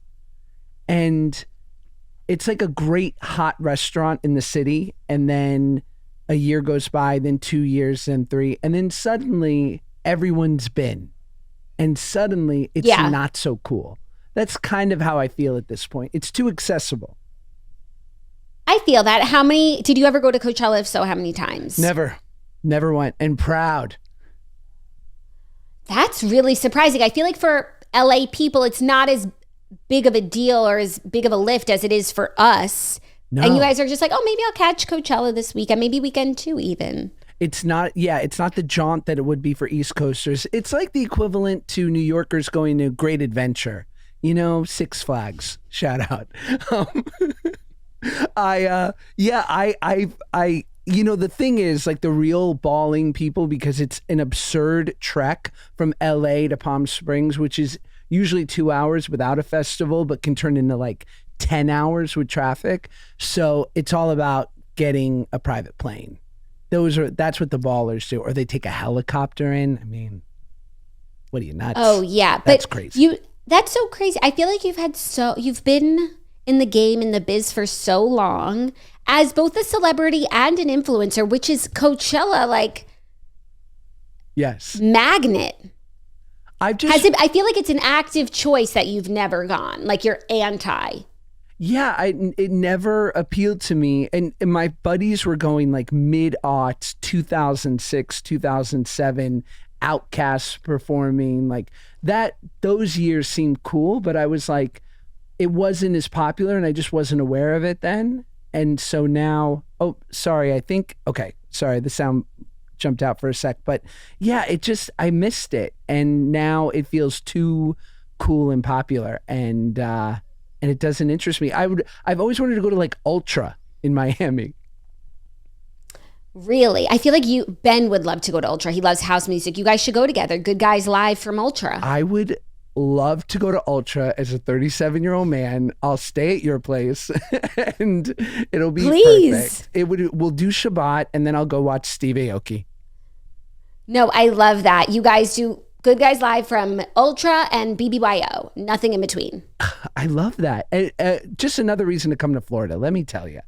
And it's like a great hot restaurant in the city. And then a year goes by, then 2 years, then 3. And then suddenly everyone's been. And suddenly it's not so cool. That's kind of how I feel at this point. It's too accessible. I feel that. Did you ever go to Coachella? If so, how many times? Never went. And proud. That's really surprising. I feel like for LA people, it's not as big of a deal or as big of a lift as it is for us. No. And you guys are just like, oh, maybe I'll catch Coachella this weekend, maybe weekend 2 even. It's not the jaunt that it would be for East Coasters. It's like the equivalent to New Yorkers going to Great Adventure, Six Flags, shout out. The thing is, like, the real balling people, because it's an absurd trek from LA to Palm Springs, which is usually 2 hours without a festival, but can turn into like 10 hours with traffic. So it's all about getting a private plane. That's what the ballers do, or they take a helicopter in. I mean, what are you, nuts? Oh yeah, that's crazy. That's so crazy. I feel like you've been in the game, in the biz for so long as both a celebrity and an influencer, which is Coachella, like, yes, magnet. I feel like it's an active choice that you've never gone, like you're anti. Yeah, it never appealed to me. And my buddies were going like mid-aughts, 2006, 2007, Outcasts performing, like that. Those years seemed cool, but I was like, it wasn't as popular and I just wasn't aware of it then. And so now, sorry, the sound jumped out for a sec, but yeah, I missed it. And now it feels too cool and popular. And it doesn't interest me. I've always wanted to go to like Ultra in Miami. Really? I feel like Ben would love to go to Ultra. He loves house music. You guys should go together. Good Guys Live from Ultra. I would love to go to Ultra as a 37-year-old man. I'll stay at your place and it'll be perfect. We'll do Shabbat and then I'll go watch Steve Aoki. No, I love that. You guys do Good Guys Live from Ultra and BBYO. Nothing in between. I love that. Just another reason to come to Florida, let me tell you.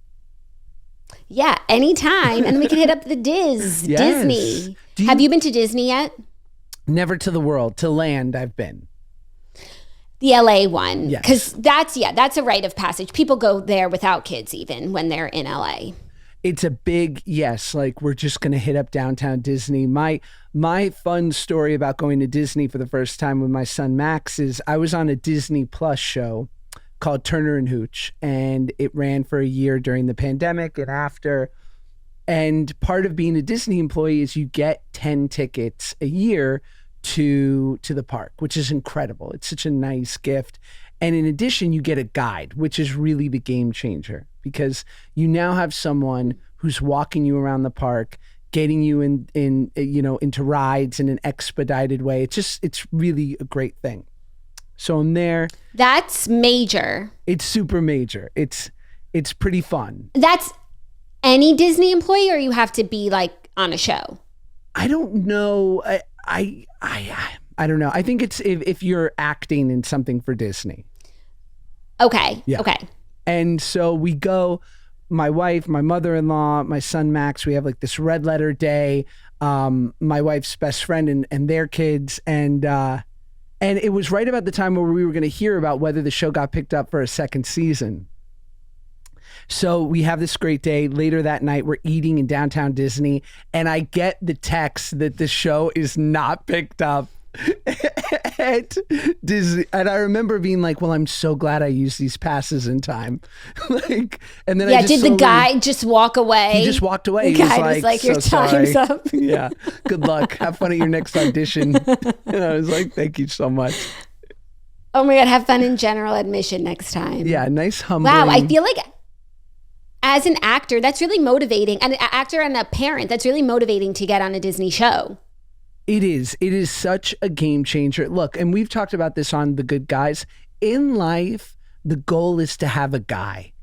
Yeah, anytime. And we can hit up the Yes. Disney. Have you been to Disney yet? Never to the world. To land, I've been. The LA one. Yes. Because that's a rite of passage. People go there without kids even when they're in LA. It's a big yes. Like, we're just going to hit up downtown Disney. My fun story about going to Disney for the first time with my son Max is I was on a Disney Plus show called Turner and Hooch, and it ran for a year during the pandemic and after. And part of being a Disney employee is you get 10 tickets a year to the park, which is incredible. It's such a nice gift. And in addition, you get a guide, which is really the game changer, because you now have someone who's walking you around the park, getting you into rides in an expedited way. It's really a great thing. So I'm there. That's major. It's super major. It's pretty fun. That's any Disney employee, or you have to be like on a show? I don't know. I don't know. I think it's if you're acting in something for Disney. Okay. Yeah. Okay. And so we go, my wife, my mother-in-law, my son Max, we have like this red letter day, my wife's best friend and their kids. And it was right about the time where we were going to hear about whether the show got picked up for a second season. So we have this great day. Later that night, we're eating in downtown Disney, and I get the text that the show is not picked up at Disney. And I remember being like, well, I'm so glad I used these passes in time. And then did the guy just walk away? He just walked away. The guy was like, your time's up. Yeah. Good luck. Have fun at your next audition. And I was like, thank you so much. Oh my God, have fun in general admission next time. Yeah, nice humbling. Wow, I feel like as an actor, that's really motivating. And an actor and a parent, that's really motivating to get on a Disney show. It is. It is such a game changer. Look, and we've talked about this on The Good Guys. In life, the goal is to have a guy,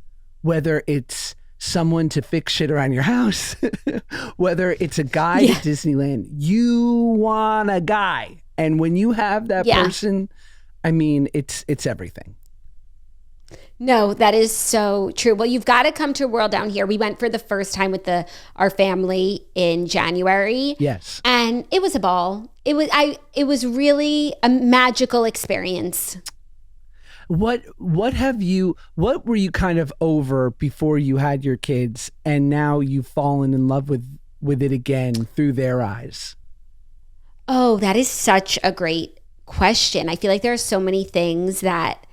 whether it's someone to fix shit around your house, whether it's a guy to Disneyland. You want a guy. And when you have that person, I mean, it's everything. No, that is so true. Well, you've got to come to World Down Here. We went for the first time with our family in January. Yes. And it was a ball. It was really a magical experience. What were you kind of over before you had your kids, and now you've fallen in love with it again through their eyes? Oh, that is such a great question. I feel like there are so many things that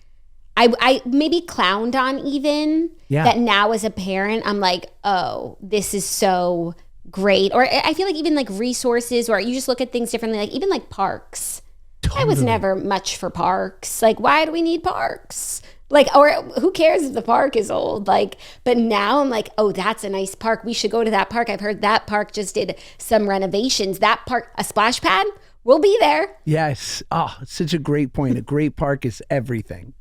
I maybe clowned on even that now as a parent, I'm like, oh, this is so great. Or I feel like even like resources, or you just look at things differently, like even like parks. Totally. I was never much for parks. Like, why do we need parks? Like, or who cares if the park is old? Like, but now I'm like, oh, that's a nice park. We should go to that park. I've heard that park just did some renovations. That park, a splash pad, we'll be there. Yes. Oh, such a great point. A great park is everything.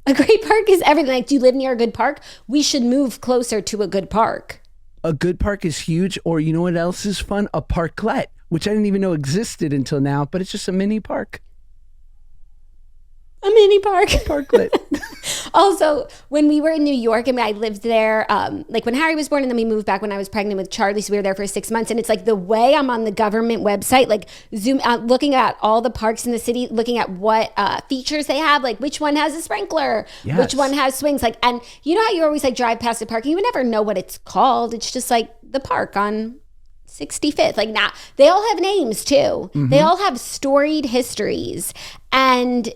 A great park is everything. Like, do you live near a good park? We should move closer to a good park. A good park is huge. Or you know what else is fun? A parklet, which I didn't even know existed until now, but it's just a mini park. A mini park. Parklet. Also, when we were in New York, I mean, I lived there, like when Harry was born, and then we moved back when I was pregnant with Charlie. So we were there for 6 months. And it's like the way I'm on the government website, like zoom out, looking at all the parks in the city, looking at what features they have, like which one has a sprinkler, which one has swings. Like, and you know how you always like drive past the park and you would never know what it's called. It's just like the park on 65th. Like, now they all have names too. Mm-hmm. They all have storied histories. And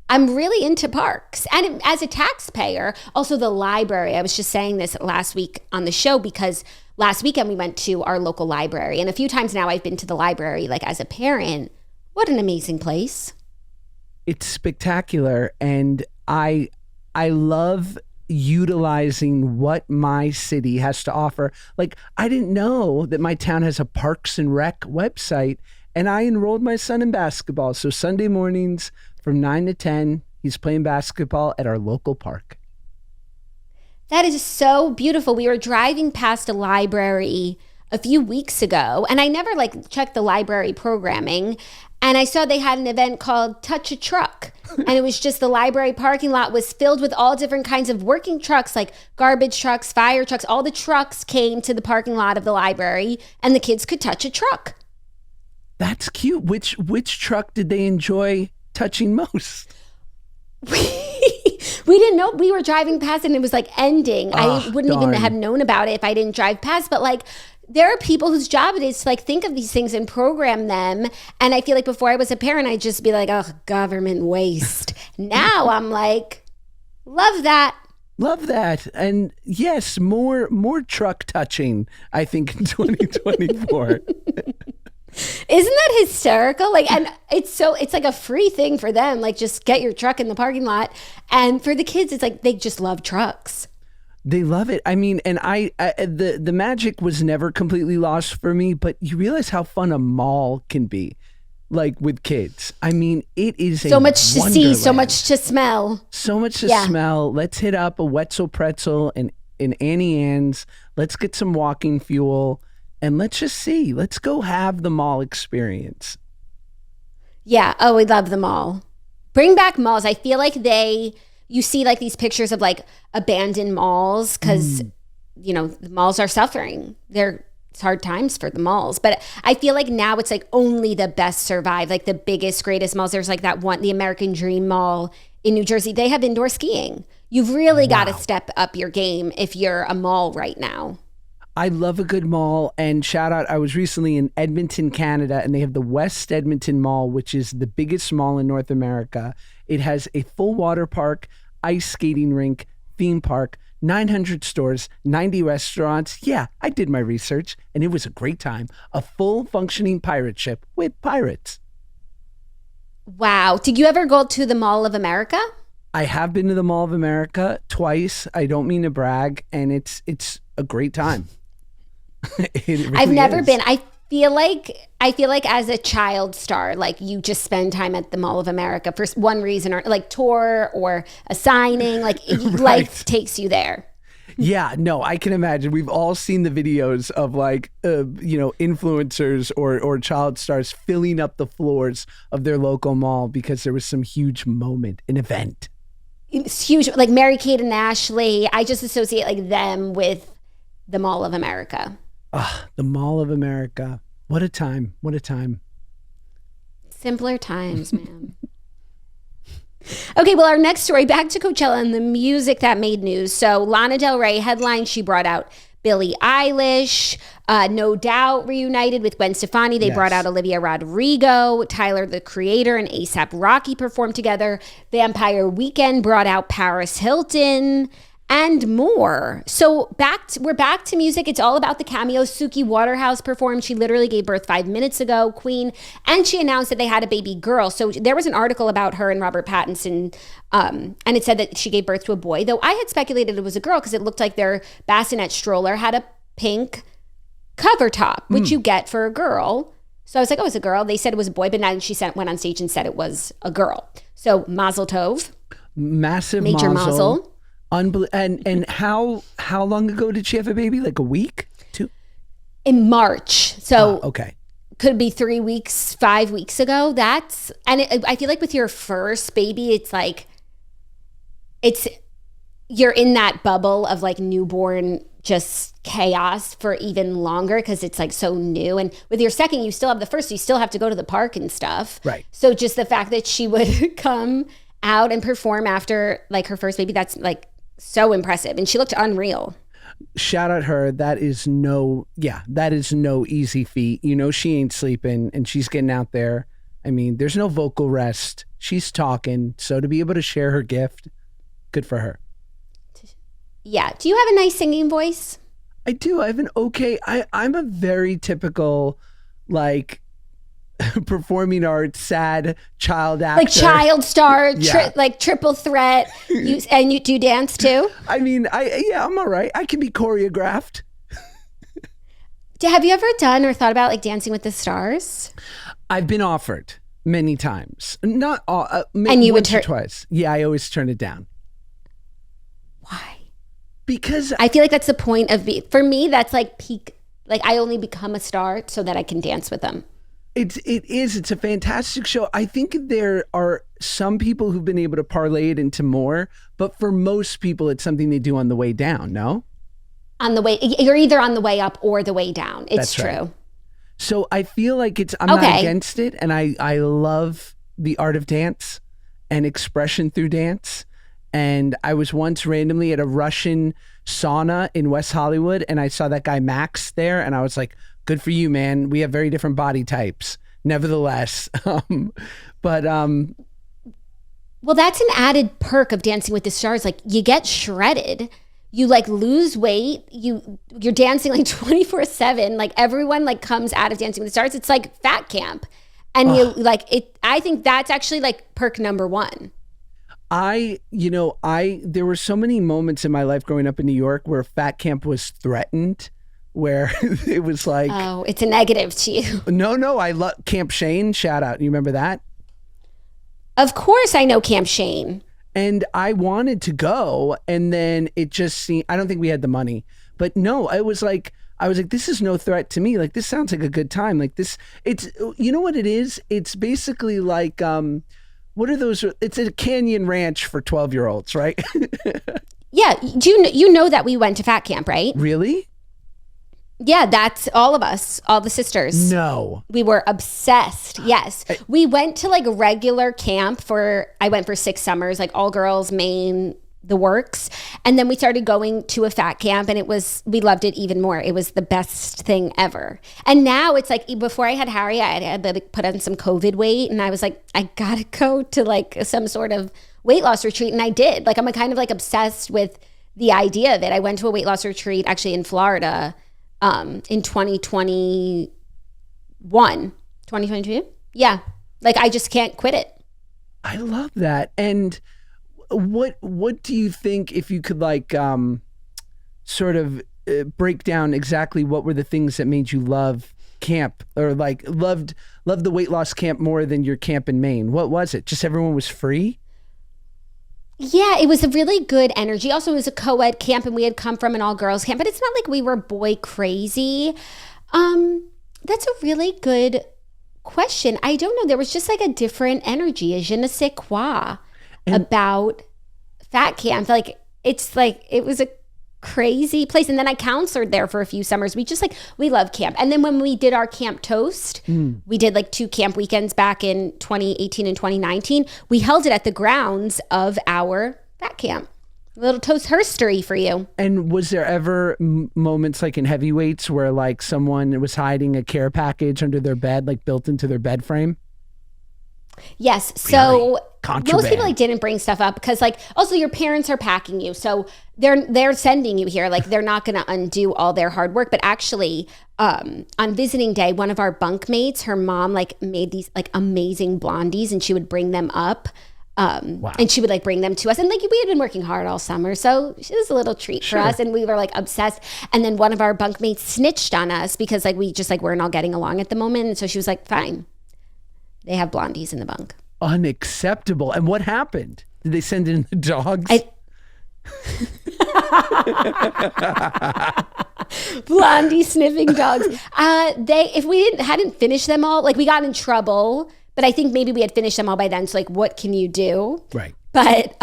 I'm really into parks. And as a taxpayer, also the library. I was just saying this last week on the show because last weekend we went to our local library. And a few times now I've been to the library, like as a parent. What an amazing place. It's spectacular. And I love utilizing what my city has to offer. Like, I didn't know that my town has a Parks and Rec website. And I enrolled my son in basketball. So Sunday mornings, from 9 to 10, he's playing basketball at our local park. That is so beautiful. We were driving past a library a few weeks ago, and I never like checked the library programming, and I saw they had an event called Touch a Truck, and it was just the library parking lot was filled with all different kinds of working trucks, like garbage trucks, fire trucks. All the trucks came to the parking lot of the library, and the kids could touch a truck. That's cute. Which truck did they enjoy touching most? We didn't know. We were driving past and it was like ending. I wouldn't even have known about it if I didn't drive past. But like, there are people whose job it is to like think of these things and program them. And I feel like before I was a parent, I'd just be like, oh, government waste. Now I'm like, love that. Love that. And yes, more truck touching, I think, in 2024. Isn't that hysterical? Like, and it's like a free thing for them. Like, just get your truck in the parking lot. And for the kids, it's like they just love trucks. They love it. I mean, and the magic was never completely lost for me, but you realize how fun a mall can be, like with kids. I mean, it is so much to see, so much to smell. So much to smell. Let's hit up a Wetzel Pretzel and Annie Ann's. Let's get some walking fuel. And let's just see. Let's go have the mall experience. Yeah. Oh, we love the mall. Bring back malls. I feel like you see like these pictures of like abandoned malls because, you know, the malls are suffering. It's hard times for the malls. But I feel like now it's like only the best survive. Like the biggest, greatest malls. There's like that one, the American Dream Mall in New Jersey. They have indoor skiing. You've really got to step up your game if you're a mall right now. I love a good mall, and shout out, I was recently in Edmonton, Canada, and they have the West Edmonton Mall, which is the biggest mall in North America. It has a full water park, ice skating rink, theme park, 900 stores, 90 restaurants. Yeah, I did my research, and it was a great time. A full functioning pirate ship with pirates. Wow. Did you ever go to the Mall of America? I have been to the Mall of America twice. I don't mean to brag, and it's a great time. Really I've never been. I feel like as a child star, like you just spend time at the Mall of America for one reason or like tour or a signing, like life takes you there. Yeah, no, I can imagine. We've all seen the videos of like, influencers or child stars filling up the floors of their local mall because there was some huge moment, an event. It's huge. Like Mary-Kate and Ashley. I just associate like them with the Mall of America. The Mall of America. What a time. What a time. Simpler times, man. Okay, well, our next story, back to Coachella and the music that made news. So Lana Del Rey headline, she brought out Billie Eilish, No Doubt reunited with Gwen Stefani. They brought out Olivia Rodrigo, Tyler, the Creator, and A$AP Rocky performed together. Vampire Weekend brought out Paris Hilton, and more. So we're back to music. It's all about the cameos. Suki Waterhouse performed. She literally gave birth 5 minutes ago, Queen. And she announced that they had a baby girl. So there was an article about her and Robert Pattinson, and it said that she gave birth to a boy. Though I had speculated it was a girl because it looked like their bassinet stroller had a pink cover top, which you get for a girl. So I was like, oh, it's a girl. They said it was a boy, but then she went on stage and said it was a girl. So Mazel Tov. Massive Major mazel. And how long ago did she have a baby? Like a week? 2? In March. So okay. Could be 3 weeks, 5 weeks ago. I feel like with your first baby, it's like, you're in that bubble of like newborn just chaos for even longer because it's like so new. And with your second, you still have the first, you still have to go to the park and stuff. Right. So just the fact that she would come out and perform after like her first baby, that's like so impressive. And she looked unreal. Shout out her. That is no easy feat. You know, she ain't sleeping and she's getting out there. I mean, there's no vocal rest. She's talking. So to be able to share her gift, good for her. Yeah. Do you have a nice singing voice? I do. I have an okay. I'm a very typical, like, performing arts, sad child actor. Like child star, like triple threat. And you do dance too? I mean, I'm all right. I can be choreographed. Have you ever done or thought about like Dancing with the Stars? I've been offered many times. Not all. And you would turn twice. Yeah, I always turn it down. Why? Because I feel like that's the point of for me, that's like peak. Like I only become a star so that I can dance with them. It's a fantastic show. I think there are some people who've been able to parlay it into more, but for most people, it's something they do on the way down. No, on the way, you're either on the way up or the way down. It's true. Right. So I feel like I'm not against it, and I love the art of dance and expression through dance. And I was once randomly at a Russian sauna in West Hollywood, and I saw that guy Max there, and I was like, good for you, man. We have very different body types. Nevertheless. Well, that's an added perk of Dancing with the Stars. Like you get shredded. You like lose weight. You're dancing like 24/7. Like everyone like comes out of Dancing with the Stars. It's like fat camp. And you like it. I think that's actually like perk number one. There were so many moments in my life growing up in New York where fat camp was threatened, where it was like, oh, it's a negative to you. No, I love Camp Shane. Shout out. You remember that? Of course I know Camp Shane. And I wanted to go, and then it just seemed, I don't think we had the money, but no, I was like, this is no threat to me. Like, this sounds like a good time. Like this, it's, you know what it is? It's basically like, what are those? It's a canyon ranch for 12-year-olds, right? Yeah. You know that we went to fat camp, right? Really? Yeah, that's all of us, all the sisters. No. We were obsessed. Yes. We went to like a regular camp I went for 6 summers, like all girls, Maine, the works. And then we started going to a fat camp and we loved it even more. It was the best thing ever. And now it's like, before I had Harry, I had to put on some COVID weight. And I was like, I gotta go to like some sort of weight loss retreat. And I did. Like, I'm kind of like obsessed with the idea of it. I went to a weight loss retreat actually in Florida in 2022. Yeah. Like I just can't quit it. I love that. And what do you think, if you could like sort of break down exactly what were the things that made you love camp, or like loved the weight loss camp more than your camp in Maine? What was it? Just everyone was free? Yeah, it was a really good energy. Also, it was a co-ed camp and we had come from an all-girls camp, but it's not like we were boy crazy. That's a really good question. I don't know. There was just like a different energy, a je ne sais quoi about fat camp. Like, it's like, it was a crazy place. And then I counseled there for a few summers. We love camp. And then when we did our camp toast, we did like 2 camp weekends back in 2018 and 2019. We held it at the grounds of our fat camp. A little toast herstory for you. And was there ever moments like in heavyweights where like someone was hiding a care package under their bed, like built into their bed frame? Yes. So Contraband. most people like didn't bring stuff up because like also your parents are packing you. So they're sending you here. Like they're not going to undo all their hard work. But actually on visiting day, one of our bunkmates, her mom like made these like amazing blondies and she would bring them up. Wow. And she would like bring them to us. And like we had been working hard all summer. So it was a little treat for us. And we were like obsessed. And then one of our bunkmates snitched on us because like we just like weren't all getting along at the moment. And so she was like, fine. They have blondies in the bunk. Unacceptable. And what happened? Did they send in the dogs? Blondie sniffing dogs. If we hadn't finished them all, like we got in trouble, but I think maybe we had finished them all by then. So like, what can you do? Right. But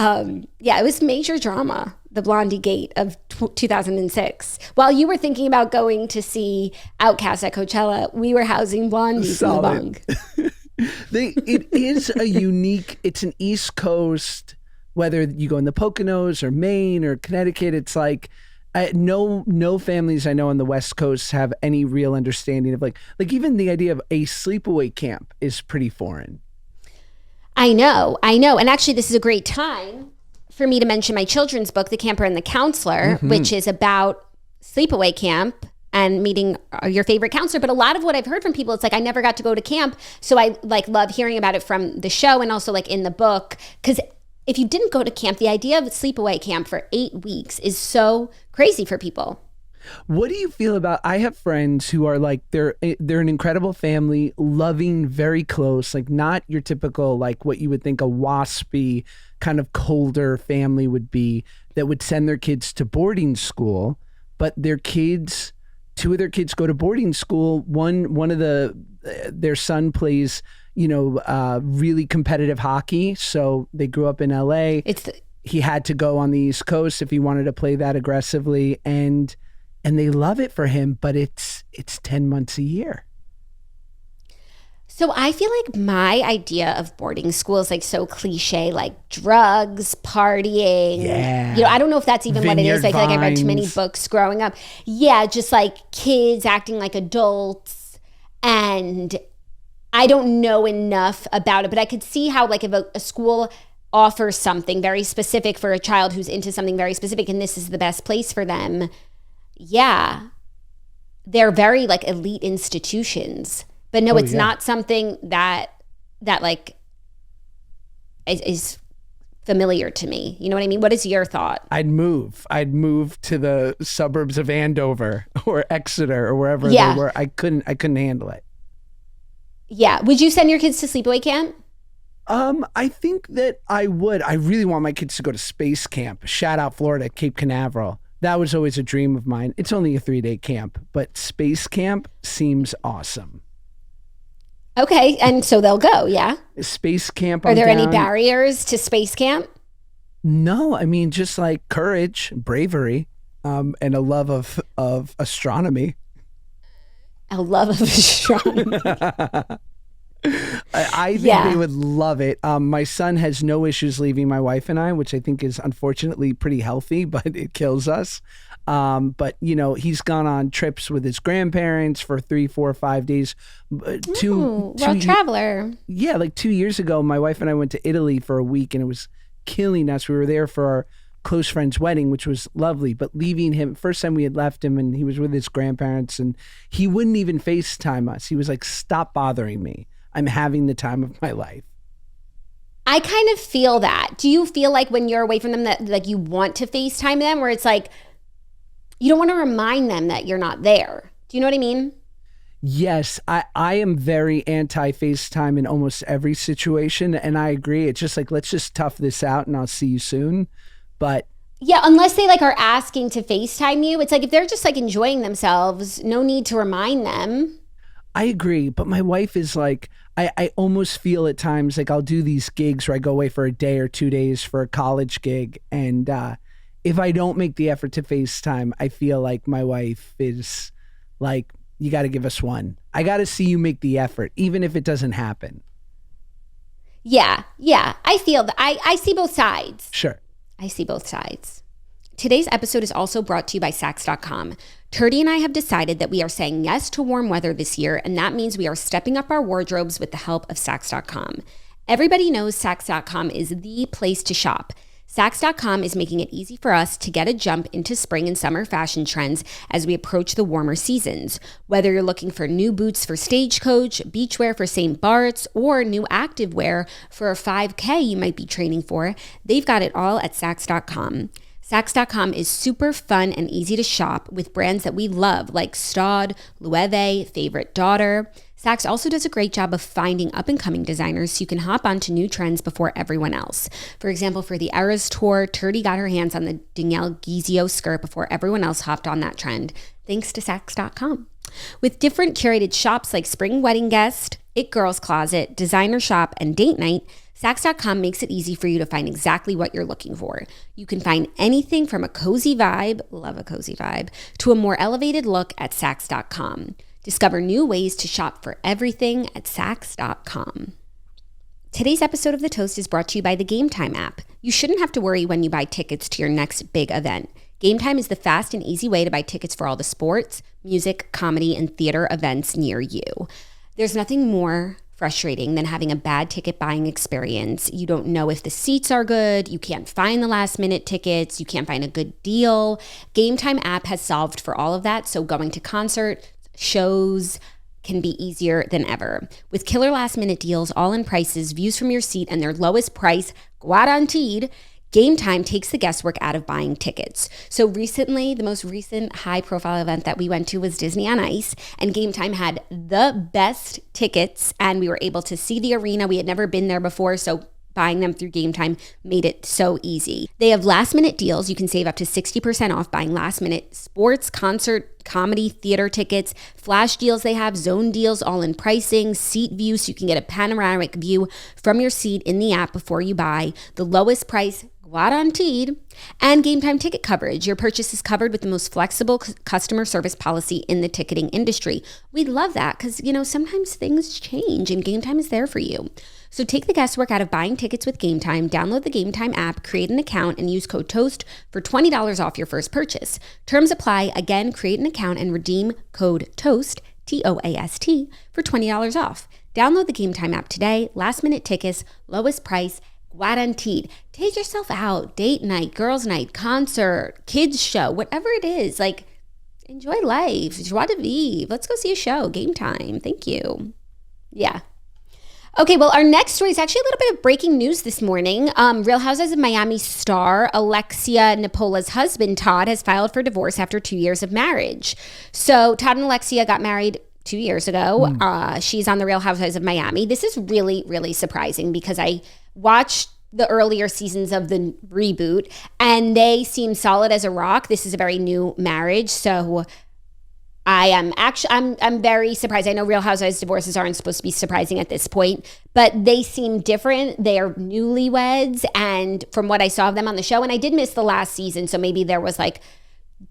yeah, it was major drama. The Blondie Gate of 2006. While you were thinking about going to see Outkast at Coachella, we were housing blondies in the bunk. It is a unique, it's an East Coast, whether you go in the Poconos or Maine or Connecticut, it's like no families I know on the West Coast have any real understanding of like even the idea of a sleepaway camp is pretty foreign. I know. And actually this is a great time for me to mention my children's book, The Camper and the Counselor, which is about sleepaway camp and meeting your favorite counselor. But a lot of what I've heard from people, it's like, I never got to go to camp. So I like love hearing about it from the show and also like in the book. Because if you didn't go to camp, the idea of a sleepaway camp for 8 weeks is so crazy for people. What do you feel about, I have friends who are like, they're an incredible family, loving, very close, like not your typical, like what you would think a waspy kind of colder family would be, that would send their kids to boarding school, but two of their kids go to boarding school. One of their son plays, really competitive hockey. So they grew up in LA. He had to go on the East Coast if he wanted to play that aggressively. And they love it for him, but it's 10 months a year. So I feel like my idea of boarding school is like so cliche, like drugs, partying. Yeah. I don't know if that's even what it is. I feel like I read too many vines. books growing up. Yeah, just like kids acting like adults. And I don't know enough about it, but I could see how like if a school offers something very specific for a child who's into something very specific and this is the best place for them. Yeah. They're very like elite institutions. But no, it's not something that like is familiar to me. You know what I mean? What is your thought? I'd move to the suburbs of Andover or Exeter or wherever they were. I couldn't handle it. Yeah. Would you send your kids to sleepaway camp? I think that I would. I really want my kids to go to space camp. Shout out Florida, Cape Canaveral. That was always a dream of mine. It's only a 3-day camp, but space camp seems awesome. Okay, and so they'll go, yeah? Space camp. Are there any barriers to space camp? No, I mean, just like courage, bravery, and a love of astronomy. A love of astronomy. I think they would love it. My son has no issues leaving my wife and I, which I think is unfortunately pretty healthy, but it kills us. But he's gone on trips with his grandparents for 3, 4, 5 days. World traveler. Yeah, like 2 years ago, my wife and I went to Italy for a week, and it was killing us. We were there for our close friend's wedding, which was lovely. But leaving him, first time we had left him, and he was with his grandparents, and he wouldn't even FaceTime us. He was like, "Stop bothering me. I'm having the time of my life." I kind of feel that. Do you feel like when you're away from them that like you want to FaceTime them, where it's like you don't want to remind them that you're not there? Do you know what I mean? Yes, I am very anti-FaceTime in almost every situation, and I agree. It's just like, let's just tough this out and I'll see you soon. But yeah, unless they like are asking to FaceTime you, it's like if they're just like enjoying themselves, no need to remind them. I agree, but my wife is like, I almost feel at times like I'll do these gigs where I go away for a day or 2 days for a college gig, and if I don't make the effort to FaceTime, I feel like my wife is like, you got to give us one. I got to see you make the effort, even if it doesn't happen. Yeah. I feel that. I see both sides. Sure. I see both sides. Today's episode is also brought to you by Saks.com. Turdy and I have decided that we are saying yes to warm weather this year, and that means we are stepping up our wardrobes with the help of Saks.com. Everybody knows Saks.com is the place to shop. Saks.com is making it easy for us to get a jump into spring and summer fashion trends as we approach the warmer seasons. Whether you're looking for new boots for Stagecoach, beachwear for St. Bart's, or new activewear for a 5K you might be training for, they've got it all at Saks.com. Saks.com is super fun and easy to shop with brands that we love like Todd, Loewe, Favorite Daughter. Saks also does a great job of finding up-and-coming designers so you can hop onto new trends before everyone else. For example, for the Eras Tour, Turdy got her hands on the Danielle Guizio skirt before everyone else hopped on that trend, thanks to Saks.com. With different curated shops like Spring Wedding Guest, It Girls Closet, Designer Shop, and Date Night, Saks.com makes it easy for you to find exactly what you're looking for. You can find anything from a cozy vibe, love a cozy vibe, to a more elevated look at Saks.com. Discover new ways to shop for everything at Saks.com. Today's episode of The Toast is brought to you by the Game Time app. You shouldn't have to worry when you buy tickets to your next big event. Game Time is the fast and easy way to buy tickets for all the sports, music, comedy, and theater events near you. There's nothing more frustrating than having a bad ticket buying experience. You don't know if the seats are good, you can't find the last minute tickets, you can't find a good deal. Game Time app has solved for all of that, so going to concert, shows can be easier than ever. With killer last minute deals, all in prices, views from your seat, and their lowest price guaranteed, Game Time takes the guesswork out of buying tickets. So recently, the most recent high-profile event that we went to was Disney on Ice, and Game Time had the best tickets, and we were able to see the arena. We had never been there before, so buying them through Game Time made it so easy. They have last-minute deals. You can save up to 60% off buying last-minute sports, concert, comedy, theater tickets, flash deals they have, zone deals, all in pricing, seat view, so you can get a panoramic view from your seat in the app before you buy, the lowest price guaranteed, and Game Time ticket coverage. Your purchase is covered with the most flexible customer service policy in the ticketing industry. We love that because, sometimes things change and Game Time is there for you. So take the guesswork out of buying tickets with Game Time. Download the Game Time app, create an account, and use code TOAST for $20 off your first purchase. Terms apply. Again, create an account and redeem code TOAST, TOAST, for $20 off. Download the Game Time app today. Last minute tickets, lowest price, guaranteed. Take yourself out, date night, girls night, concert, kids show, whatever it is. Enjoy life. Joie de vivre. Let's go see a show. Game Time. Thank you. Yeah. Okay, well, our next story is actually a little bit of breaking news this morning. Real Housewives of Miami star Alexia Nepola's husband, Todd, has filed for divorce after 2 years of marriage. So Todd and Alexia got married 2 years ago. She's on the Real Housewives of Miami. This is really, really surprising because I watched the earlier seasons of the reboot and they seem solid as a rock. This is a very new marriage, so I'm very surprised. I know Real Housewives divorces aren't supposed to be surprising at this point, but they seem different. They are newlyweds, and from what I saw of them on the show, and I did miss the last season, so maybe there was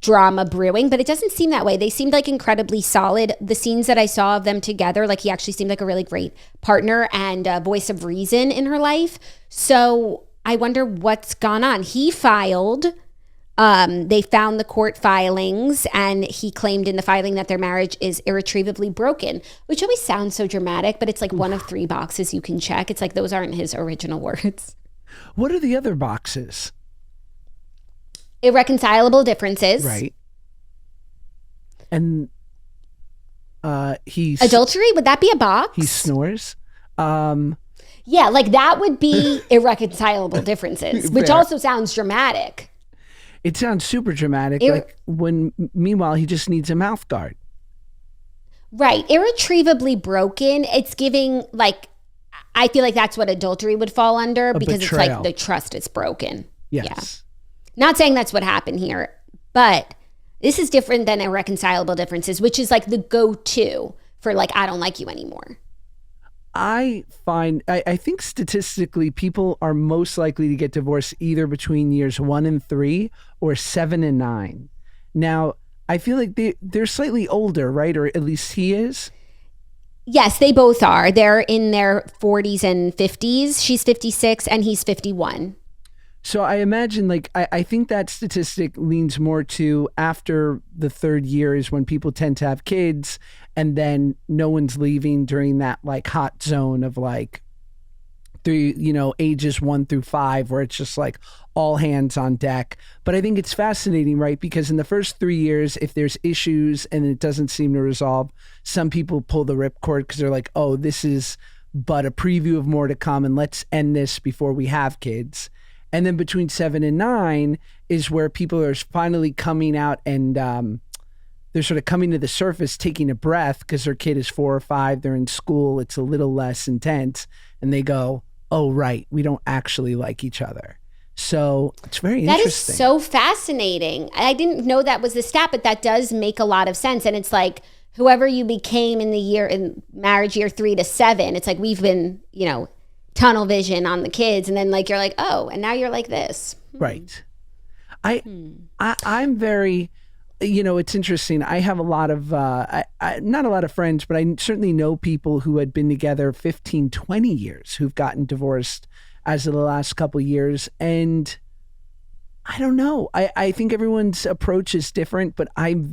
drama brewing, but it doesn't seem that way. They seemed incredibly solid. The scenes that I saw of them together, he actually seemed like a really great partner and a voice of reason in her life. So I wonder what's gone on. He filed. They found the court filings, and he claimed in the filing that their marriage is irretrievably broken, which always sounds so dramatic, but it's one of 3 boxes you can check. It's those aren't his original words. What are the other boxes? Irreconcilable differences. Right. And adultery, would that be a box? He snores. Yeah, that would be irreconcilable differences, which also sounds dramatic. It sounds super dramatic. Meanwhile, he just needs a mouth guard. Right. Irretrievably broken. It's giving I feel that's what adultery would fall under because betrayal. It's the trust is broken. Yes. Yeah. Not saying that's what happened here, but this is different than irreconcilable differences, which is the go-to for I don't like you anymore. I think statistically people are most likely to get divorced either between years 1 and 3 or 7 and 9. Now, I feel they're slightly older, right? Or at least he is. Yes, they both are. They're in their 40s and 50s. She's 56 and he's 51. So I imagine, like, I think that statistic leans more to after the third year is when people tend to have kids, and then no one's leaving during that like hot zone of like ages 1 through 5, where it's just like all hands on deck. But I think it's fascinating, right? Because in the first 3 years, if there's issues and it doesn't seem to resolve, some people pull the ripcord because they're like, oh, this is but a preview of more to come, and let's end this before we have kids. And then between 7 and 9 is where people are finally coming out, and they're sort of coming to the surface, taking a breath because their kid is 4 or 5. They're in school. It's a little less intense. And they go, oh, right, we don't actually like each other. So it's very interesting. That is so fascinating. I didn't know that was the stat, but that does make a lot of sense. And it's like whoever you became in marriage year 3 to 7, it's like we've been, tunnel vision on the kids, and then like you're like, oh, and now you're like this. Right. I'm very, it's interesting. I have a lot of not a lot of friends, but I certainly know people who had been together 15, 20 years who've gotten divorced as of the last couple of years. And I don't know. I think everyone's approach is different, but I'm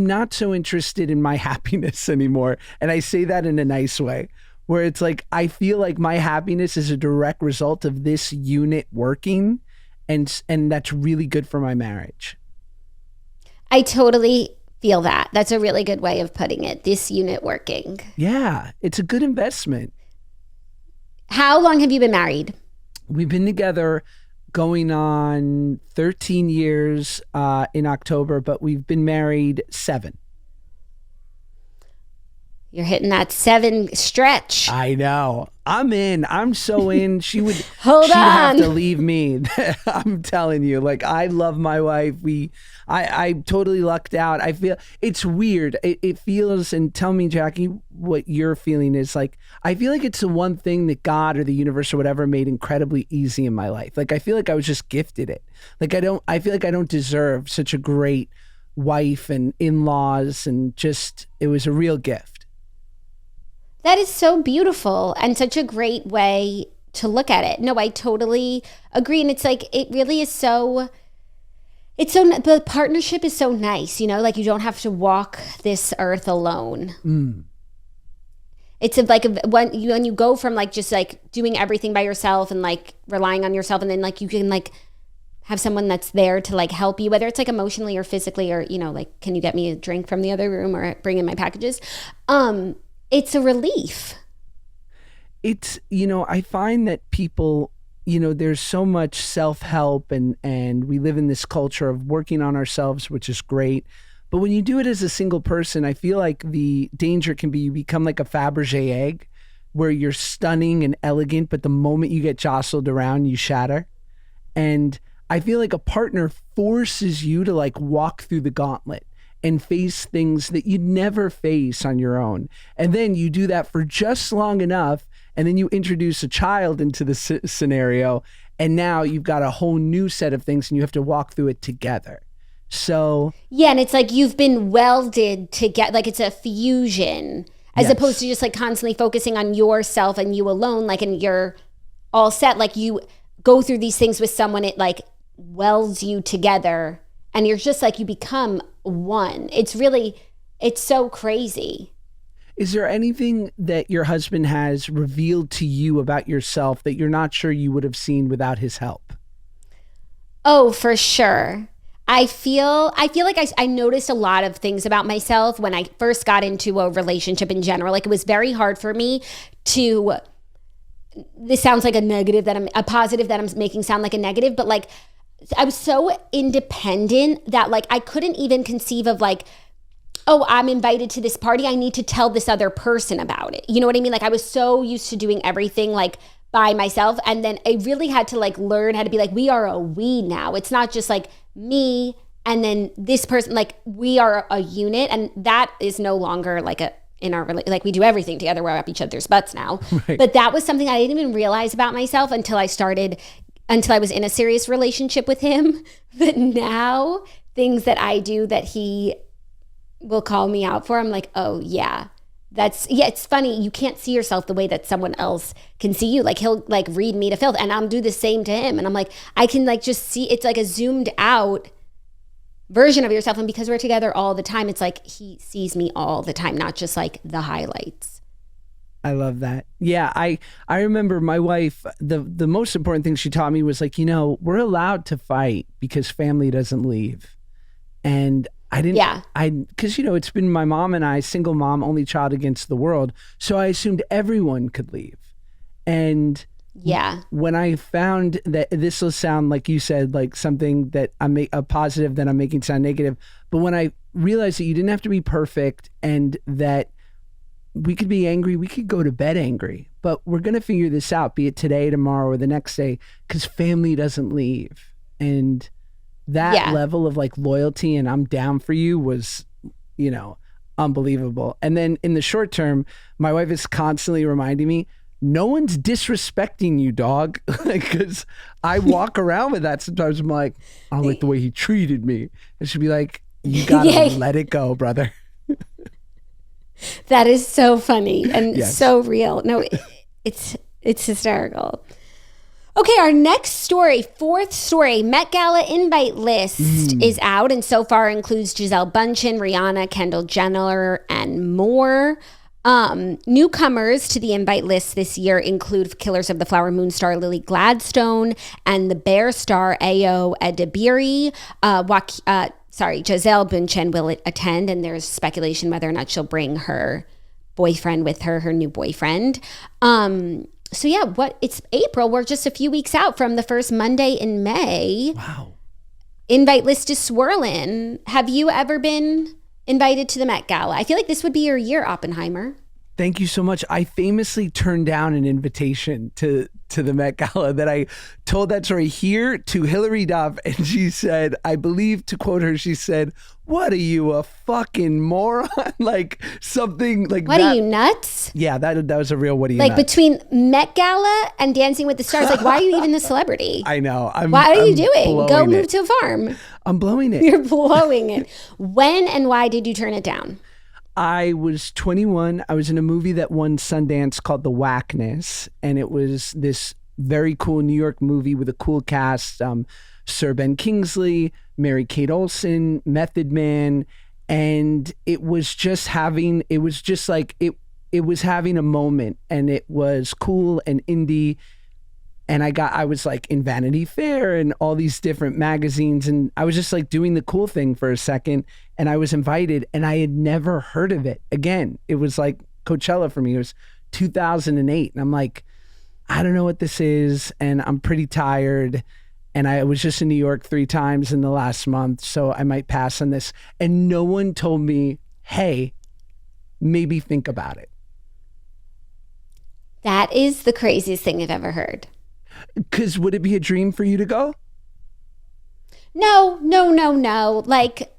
not so interested in my happiness anymore. And I say that in a nice way, where it's like, I feel like my happiness is a direct result of this unit working, and that's really good for my marriage. I totally feel that. That's a really good way of putting it, this unit working. Yeah, it's a good investment. How long have you been married? We've been together going on 13 years in October, but we've been married 7. You're hitting that 7 stretch. I know. I'm in. I'm so in. She would Hold on. have to leave me. I'm telling you. Like, I love my wife. I totally lucked out. I feel it's weird. It feels, and tell me, Jackie, what your feeling is. Like, I feel like it's the one thing that God or the universe or whatever made incredibly easy in my life. Like, I feel like I was just gifted it. Like, I feel like I don't deserve such a great wife and in-laws, and just, it was a real gift. That is so beautiful and such a great way to look at it. No, I totally agree. And it's like, it really is the partnership is so nice, like you don't have to walk this earth alone. Mm. It's like when you go from like just like doing everything by yourself and like relying on yourself, and then like you can like have someone that's there to like help you, whether it's like emotionally or physically, or, like, can you get me a drink from the other room or bring in my packages? It's a relief. It's, I find that people, there's so much self-help and we live in this culture of working on ourselves, which is great. But when you do it as a single person, I feel like the danger can be you become like a Fabergé egg, where you're stunning and elegant, but the moment you get jostled around, you shatter. And I feel like a partner forces you to like walk through the gauntlet and face things that you'd never face on your own. And then you do that for just long enough, and then you introduce a child into the scenario, and now you've got a whole new set of things, and you have to walk through it together. So yeah, and it's like you've been welded together, like it's a fusion, as opposed to just like constantly focusing on yourself and you alone, like, and you're all set. Like, you go through these things with someone, it like welds you together, and you're just like, you become one. It's so crazy. Is there anything that your husband has revealed to you about yourself that you're not sure you would have seen without his help? Oh, for sure. I feel like I noticed a lot of things about myself when I first got into a relationship in general. Like, it was very hard for me to, this sounds like a positive that I'm making sound like a negative, but like, I was so independent that like I couldn't even conceive of like, oh, I'm invited to this party, I need to tell this other person about it. You know what I mean? Like, I was so used to doing everything like by myself, and then I really had to like learn how to be like, we are a we now. It's not just like me and then this person, like we are a unit, and that is no longer like like we do everything together, we're up each other's butts now. Right. But that was something I didn't even realize about myself until I was in a serious relationship with him. But now things that I do that he will call me out for, I'm like, oh yeah, it's funny. You can't see yourself the way that someone else can see you. Like he'll like read me to filth and I'll do the same to him. And I'm like, I can like just see, it's like a zoomed out version of yourself. And because we're together all the time, it's like he sees me all the time, not just like the highlights. I love that. Yeah, I remember my wife, the most important thing she taught me was like, we're allowed to fight because family doesn't leave. And I didn't, because, it's been my mom and I, single mom, only child against the world. So I assumed everyone could leave. And when I found that, this will sound like you said, like something that a positive that I'm making sound negative. But when I realized that you didn't have to be perfect and that we could be angry, we could go to bed angry, but we're going to figure this out, be it today, tomorrow, or the next day, because family doesn't leave. And that level of like loyalty and I'm down for you was, unbelievable. And then in the short term, my wife is constantly reminding me, no one's disrespecting you, dog. Because I walk around with that sometimes. I'm like, I don't like the way he treated me. And she'd be like, you gotta let it go, brother. That is so funny and so real. No, it's hysterical. Okay, our next story, fourth story, Met Gala invite list is out and so far includes Gisele Bundchen, Rihanna, Kendall Jenner, and more. Newcomers to the invite list this year include Killers of the Flower Moon star Lily Gladstone and the Bear star Ayo Edebiri. Gisele Bundchen will attend, and there's speculation whether or not she'll bring her boyfriend with her, her new boyfriend. It's April. We're just a few weeks out from the first Monday in May. Wow. Invite list is swirling. Have you ever been invited to the Met Gala? I feel like this would be your year, Oppenheimer. Thank you so much. I famously turned down an invitation to the Met Gala that I told that story here to Hillary Duff. And she said, I believe to quote her, she said, what are you, a fucking moron? Like something like what that. Are you, nuts? Yeah, that was a real what are you, like nuts? Between Met Gala and Dancing with the Stars, like why are you even a celebrity? I know. What are you doing? Go move to a farm. I'm blowing it. You're blowing it. When and why did you turn it down? I was 21. I was in a movie that won Sundance called The Whackness. And it was this very cool New York movie with a cool cast. Sir Ben Kingsley, Mary-Kate Olsen, Method Man. And it was just having a moment, and it was cool and indie. And I was like in Vanity Fair and all these different magazines. And I was just like doing the cool thing for a second. And I was invited and I had never heard of it. Again, it was like Coachella for me. It was 2008. And I'm like, I don't know what this is. And I'm pretty tired. And I was just in New York 3 times in the last month. So I might pass on this. And no one told me, hey, maybe think about it. That is the craziest thing I've ever heard. Because would it be a dream for you to go? No. Like,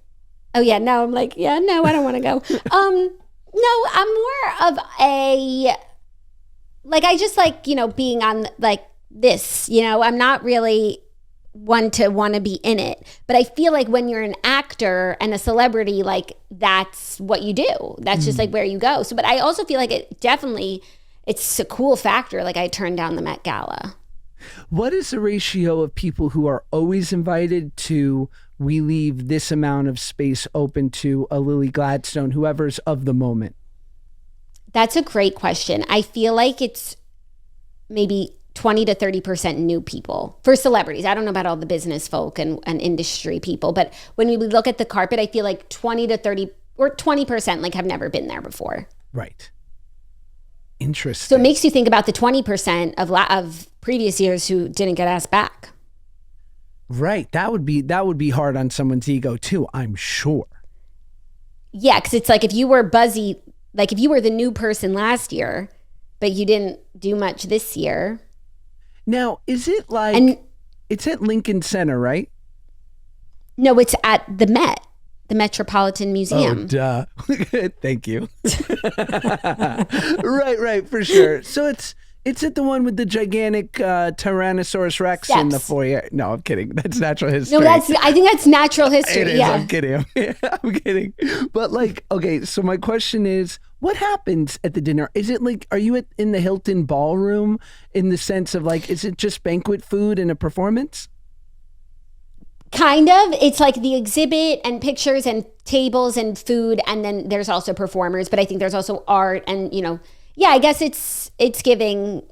oh yeah, now I'm like, yeah, no, I don't want to go. No, I'm more of a, like, I just like, being on like this, I'm not really one to want to be in it. But I feel like when you're an actor and a celebrity, like that's what you do. That's just like where you go. So, but I also feel like it's a cool factor. Like I turned down the Met Gala. What is the ratio of people who are always invited to we leave this amount of space open to a Lily Gladstone, whoever's of the moment? That's a great question. I feel like it's maybe 20 to 30% new people for celebrities. I don't know about all the business folk and industry people, but when we look at the carpet, I feel like 20 to 30 or 20% like have never been there before. Right. Interesting. So it makes you think about the 20% of previous years who didn't get asked back. Right. That would be hard on someone's ego too, I'm sure. Yeah, because it's like if you were buzzy, like if you were the new person last year, but you didn't do much this year. Now, is it like, it's at Lincoln Center, right? No, it's at the Met. The Metropolitan Museum. Oh, duh. Thank you. Right, for sure. So it's at the one with the gigantic Tyrannosaurus Rex Steps. in the foyer. No, I'm kidding. That's natural history. No, I think that's natural history. It is. Yeah. I'm kidding. I'm kidding. But like, okay, so my question is, What happens at the dinner? Is it like, are you in the Hilton ballroom in the sense of like, is it just banquet food and a performance? Kind of. It's like the exhibit and pictures and tables and food, and then there's also performers, but I think there's also art and, yeah, I guess it's giving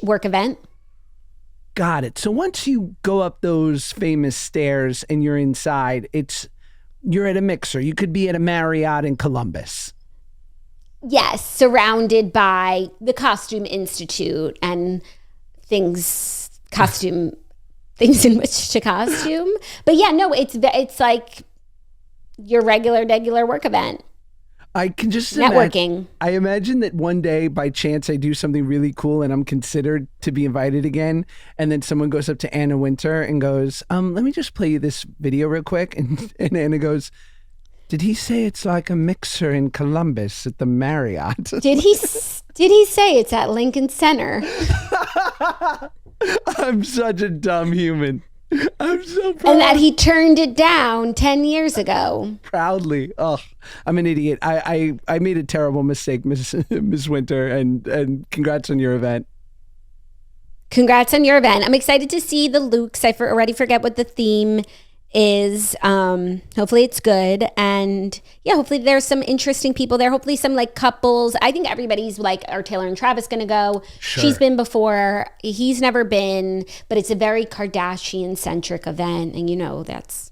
work event. Got it. So once you go up those famous stairs and you're inside, you're at a mixer. You could be at a Marriott in Columbus. Yes, surrounded by the Costume Institute and things in which to costume. But yeah, no, it's like your regular work event. I can just networking. I imagine that one day by chance I do something really cool and I'm considered to be invited again, and then someone goes up to Anna Wintour and goes, let me just play you this video real quick, and Anna goes, did he say it's like a mixer in Columbus at the Marriott? Did he say it's at Lincoln Center? I'm such a dumb human. I'm so proud. And that he turned it down 10 years ago. Proudly. Oh, I'm an idiot. I made a terrible mistake, Miss Winter, and congrats on your event. Congrats on your event. I'm excited to see the looks. I already forget what the theme is. Hopefully it's good, and yeah, hopefully there's some interesting people there, hopefully some like couples. I think everybody's like, are Taylor and Travis gonna go? Sure. She's been before, he's never been, but it's a very Kardashian centric event, and that's,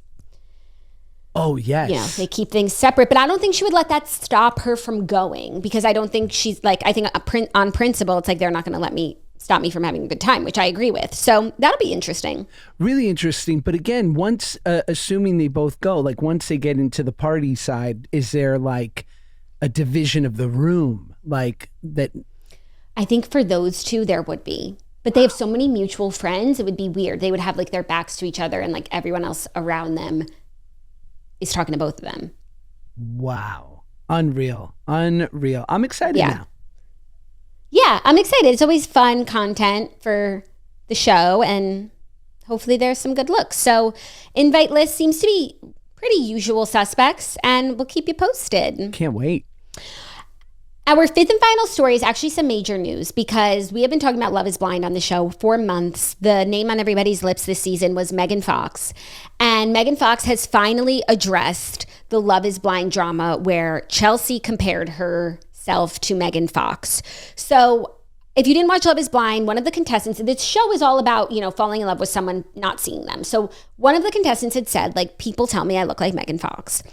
oh yes, they keep things separate, but I don't think she would let that stop her from going, because I don't think she's like, I think on principle it's like, they're not gonna stop me from having a good time, which I agree with. So that'll be interesting. Really interesting. But again, once, assuming they both go, like once they get into the party side, is there like a division of the room like that? I think for those two, there would be. But they have so many mutual friends, it would be weird. They would have like their backs to each other, and like everyone else around them is talking to both of them. Wow. Unreal. I'm excited now. Yeah, I'm excited. It's always fun content for the show, and hopefully there's some good looks. So invite list seems to be pretty usual suspects, and we'll keep you posted. Can't wait. Our fifth and final story is actually some major news, because we have been talking about Love is Blind on the show for months. The name on everybody's lips this season was Megan Fox. And Megan Fox has finally addressed the Love is Blind drama where Chelsea compared herself to Megan Fox. So if you didn't watch Love is Blind, one of the contestants, this show is all about, falling in love with someone, not seeing them. So one of the contestants had said, like, people tell me I look like Megan Fox.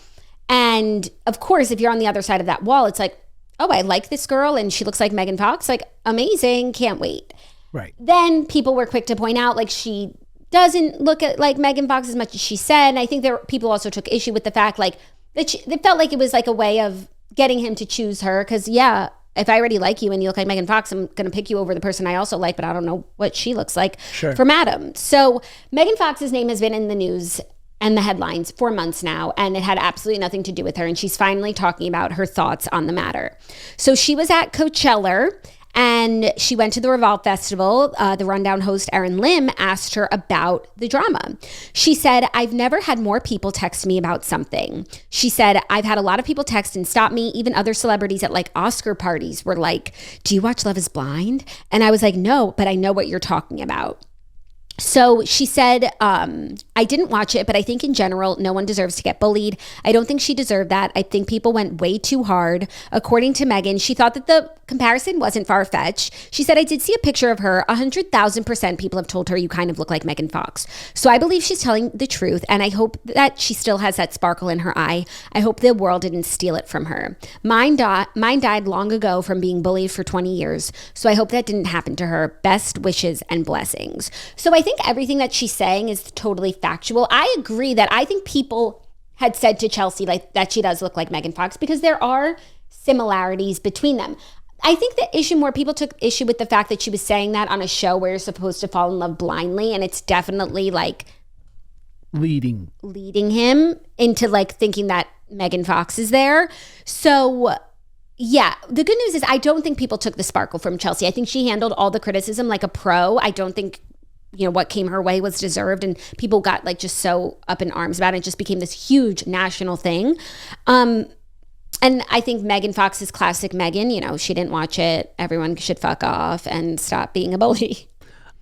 And of course, if you're on the other side of that wall, it's like, oh, I like this girl and she looks like Megan Fox. Like, amazing. Can't wait. Right. Then people were quick to point out, like, she doesn't look like Megan Fox as much as she said. And I think people also took issue with the fact, like, that it felt like it was like a way of getting him to choose her, because if I already like you and you look like Megan Fox, I'm going to pick you over the person I also like, but I don't know what she looks like from Adam. So Megan Fox's name has been in the news and the headlines for months now, and it had absolutely nothing to do with her, and she's finally talking about her thoughts on the matter. So she was at Coachella, and she went to the Revolve Festival. The Rundown host, Erin Lim, asked her about the drama. She said, I've never had more people text me about something. She said, I've had a lot of people text and stop me. Even other celebrities at like Oscar parties were like, do you watch Love is Blind? And I was like, no, but I know what you're talking about. So she said, I didn't watch it, but I think in general, no one deserves to get bullied. I don't think she deserved that. I think people went way too hard. According to Megan, she thought that the comparison wasn't far-fetched. She said, I did see a picture of her. 100,000% people have told her you kind of look like Megan Fox. So I believe she's telling the truth, and I hope that she still has that sparkle in her eye. I hope the world didn't steal it from her. Mine died long ago from being bullied for 20 years, so I hope that didn't happen to her. Best wishes and blessings. So I think everything that she's saying is totally factual. I agree that I think people had said to Chelsea like that she does look like Megan Fox, because there are similarities between them. I think the issue more, people took issue with the fact that she was saying that on a show where you're supposed to fall in love blindly, and it's definitely like leading him into like thinking that Megan Fox is there. So yeah, the good news is I don't think people took the sparkle from Chelsea. I think she handled all the criticism like a pro. I don't think what came her way was deserved, and people got like just so up in arms about it. It just became this huge national thing. And I think Megan Fox is classic Megan. You know, she didn't watch it. Everyone should fuck off and stop being a bully.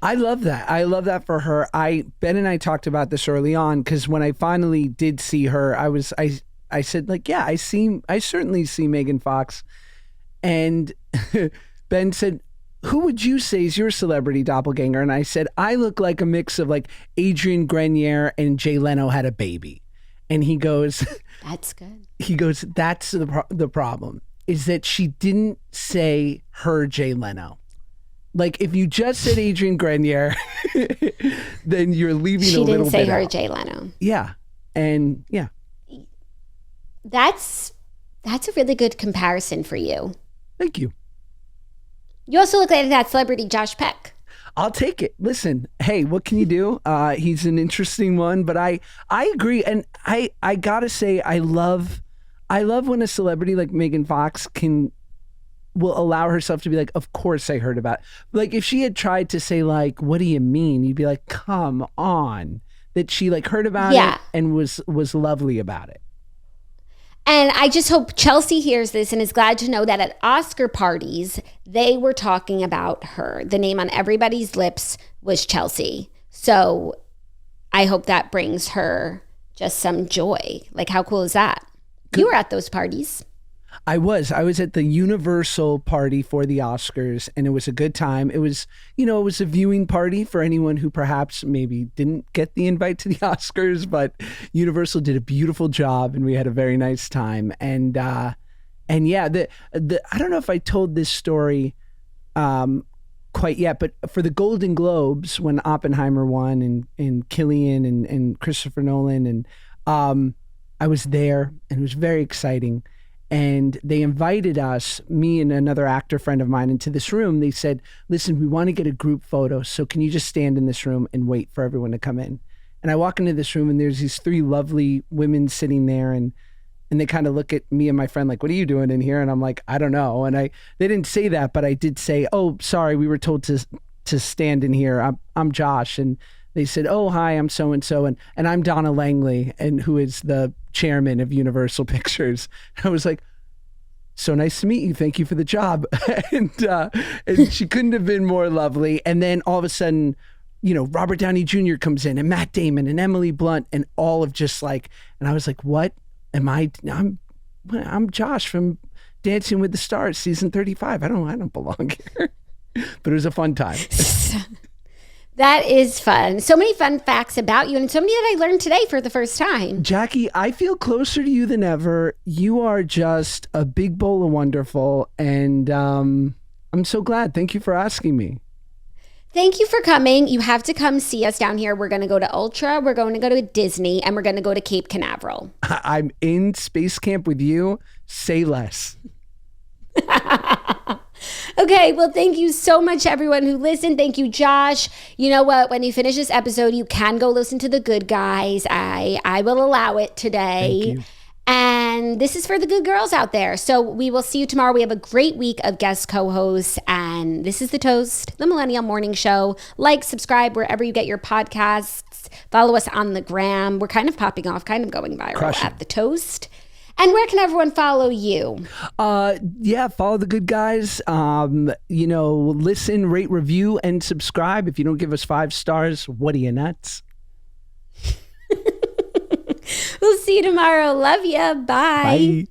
I love that. I love that for her. Ben and I talked about this early on because when I finally did see her, I said like, yeah, I certainly see Megan Fox. And Ben said, who would you say is your celebrity doppelganger? And I said, I look like a mix of like Adrian Grenier and Jay Leno had a baby. And he goes, that's good. He goes, that's the problem is that she didn't say her Jay Leno. Like if you just said Adrian Grenier, then you're leaving a little bit out. She didn't say her Jay Leno. Yeah. And yeah. That's a really good comparison for you. Thank you. You also look like that celebrity Josh Peck. I'll take it. Listen, hey, what can you do? He's an interesting one, but I agree. And I gotta say, I love when a celebrity like Megan Fox will allow herself to be like, of course I heard about it. Like if she had tried to say like, what do you mean? You'd be like, come on. That she like heard about it and was lovely about it. And I just hope Chelsea hears this and is glad to know that at Oscar parties, they were talking about her. The name on everybody's lips was Chelsea. So I hope that brings her just some joy. Like, how cool is that? You were at those parties. I was at the Universal party for the Oscars, and it was a good time. It was a viewing party for anyone who perhaps maybe didn't get the invite to the Oscars, but Universal did a beautiful job, and we had a very nice time. And yeah, I don't know if I told this story quite yet, but for the Golden Globes, when Oppenheimer won and Cillian and Christopher Nolan, and I was there, and it was very exciting. And they invited us, me and another actor friend of mine, into this room. They said, listen, we want to get a group photo. So can you just stand in this room and wait for everyone to come in? And I walk into this room and there's these three lovely women sitting there. And they kind of look at me and my friend like, what are you doing in here? And I'm like, I don't know. And they didn't say that, but I did say, oh, sorry, we were told to stand in here. I'm Josh. And they said, oh, hi, I'm so-and-so. And I'm Donna Langley, and who is the chairman of Universal Pictures. I was like, so nice to meet you. Thank you for the job. and she couldn't have been more lovely. And then all of a sudden, Robert Downey Jr. comes in, and Matt Damon and Emily Blunt, and all of just like, and I was like, what am I? I'm Josh from Dancing with the Stars, season 35. I don't belong here. But it was a fun time. That is fun. So many fun facts about you, and so many that I learned today for the first time. Jackie, I feel closer to you than ever. You are just a big bowl of wonderful, and I'm so glad. Thank you for asking me. Thank you for coming. You have to come see us down here. We're going to go to Ultra, we're going to go to Disney, and we're going to go to Cape Canaveral. I'm in space camp with you. Say less. Okay, well, thank you so much, everyone who listened. Thank you, Josh. You know what? When you finish this episode, you can go listen to The Good Guys. I will allow it today. Thank you. And this is for the good girls out there. So we will see you tomorrow. We have a great week of guest co-hosts. And this is The Toast, the Millennial Morning Show. Like, subscribe wherever you get your podcasts. Follow us on the gram. We're kind of popping off, kind of going viral at The Toast. And where can everyone follow you? Follow The Good Guys. Listen, rate, review, and subscribe. If you don't give us 5 stars, what are you, nuts? We'll see you tomorrow. Love ya. Bye. Bye.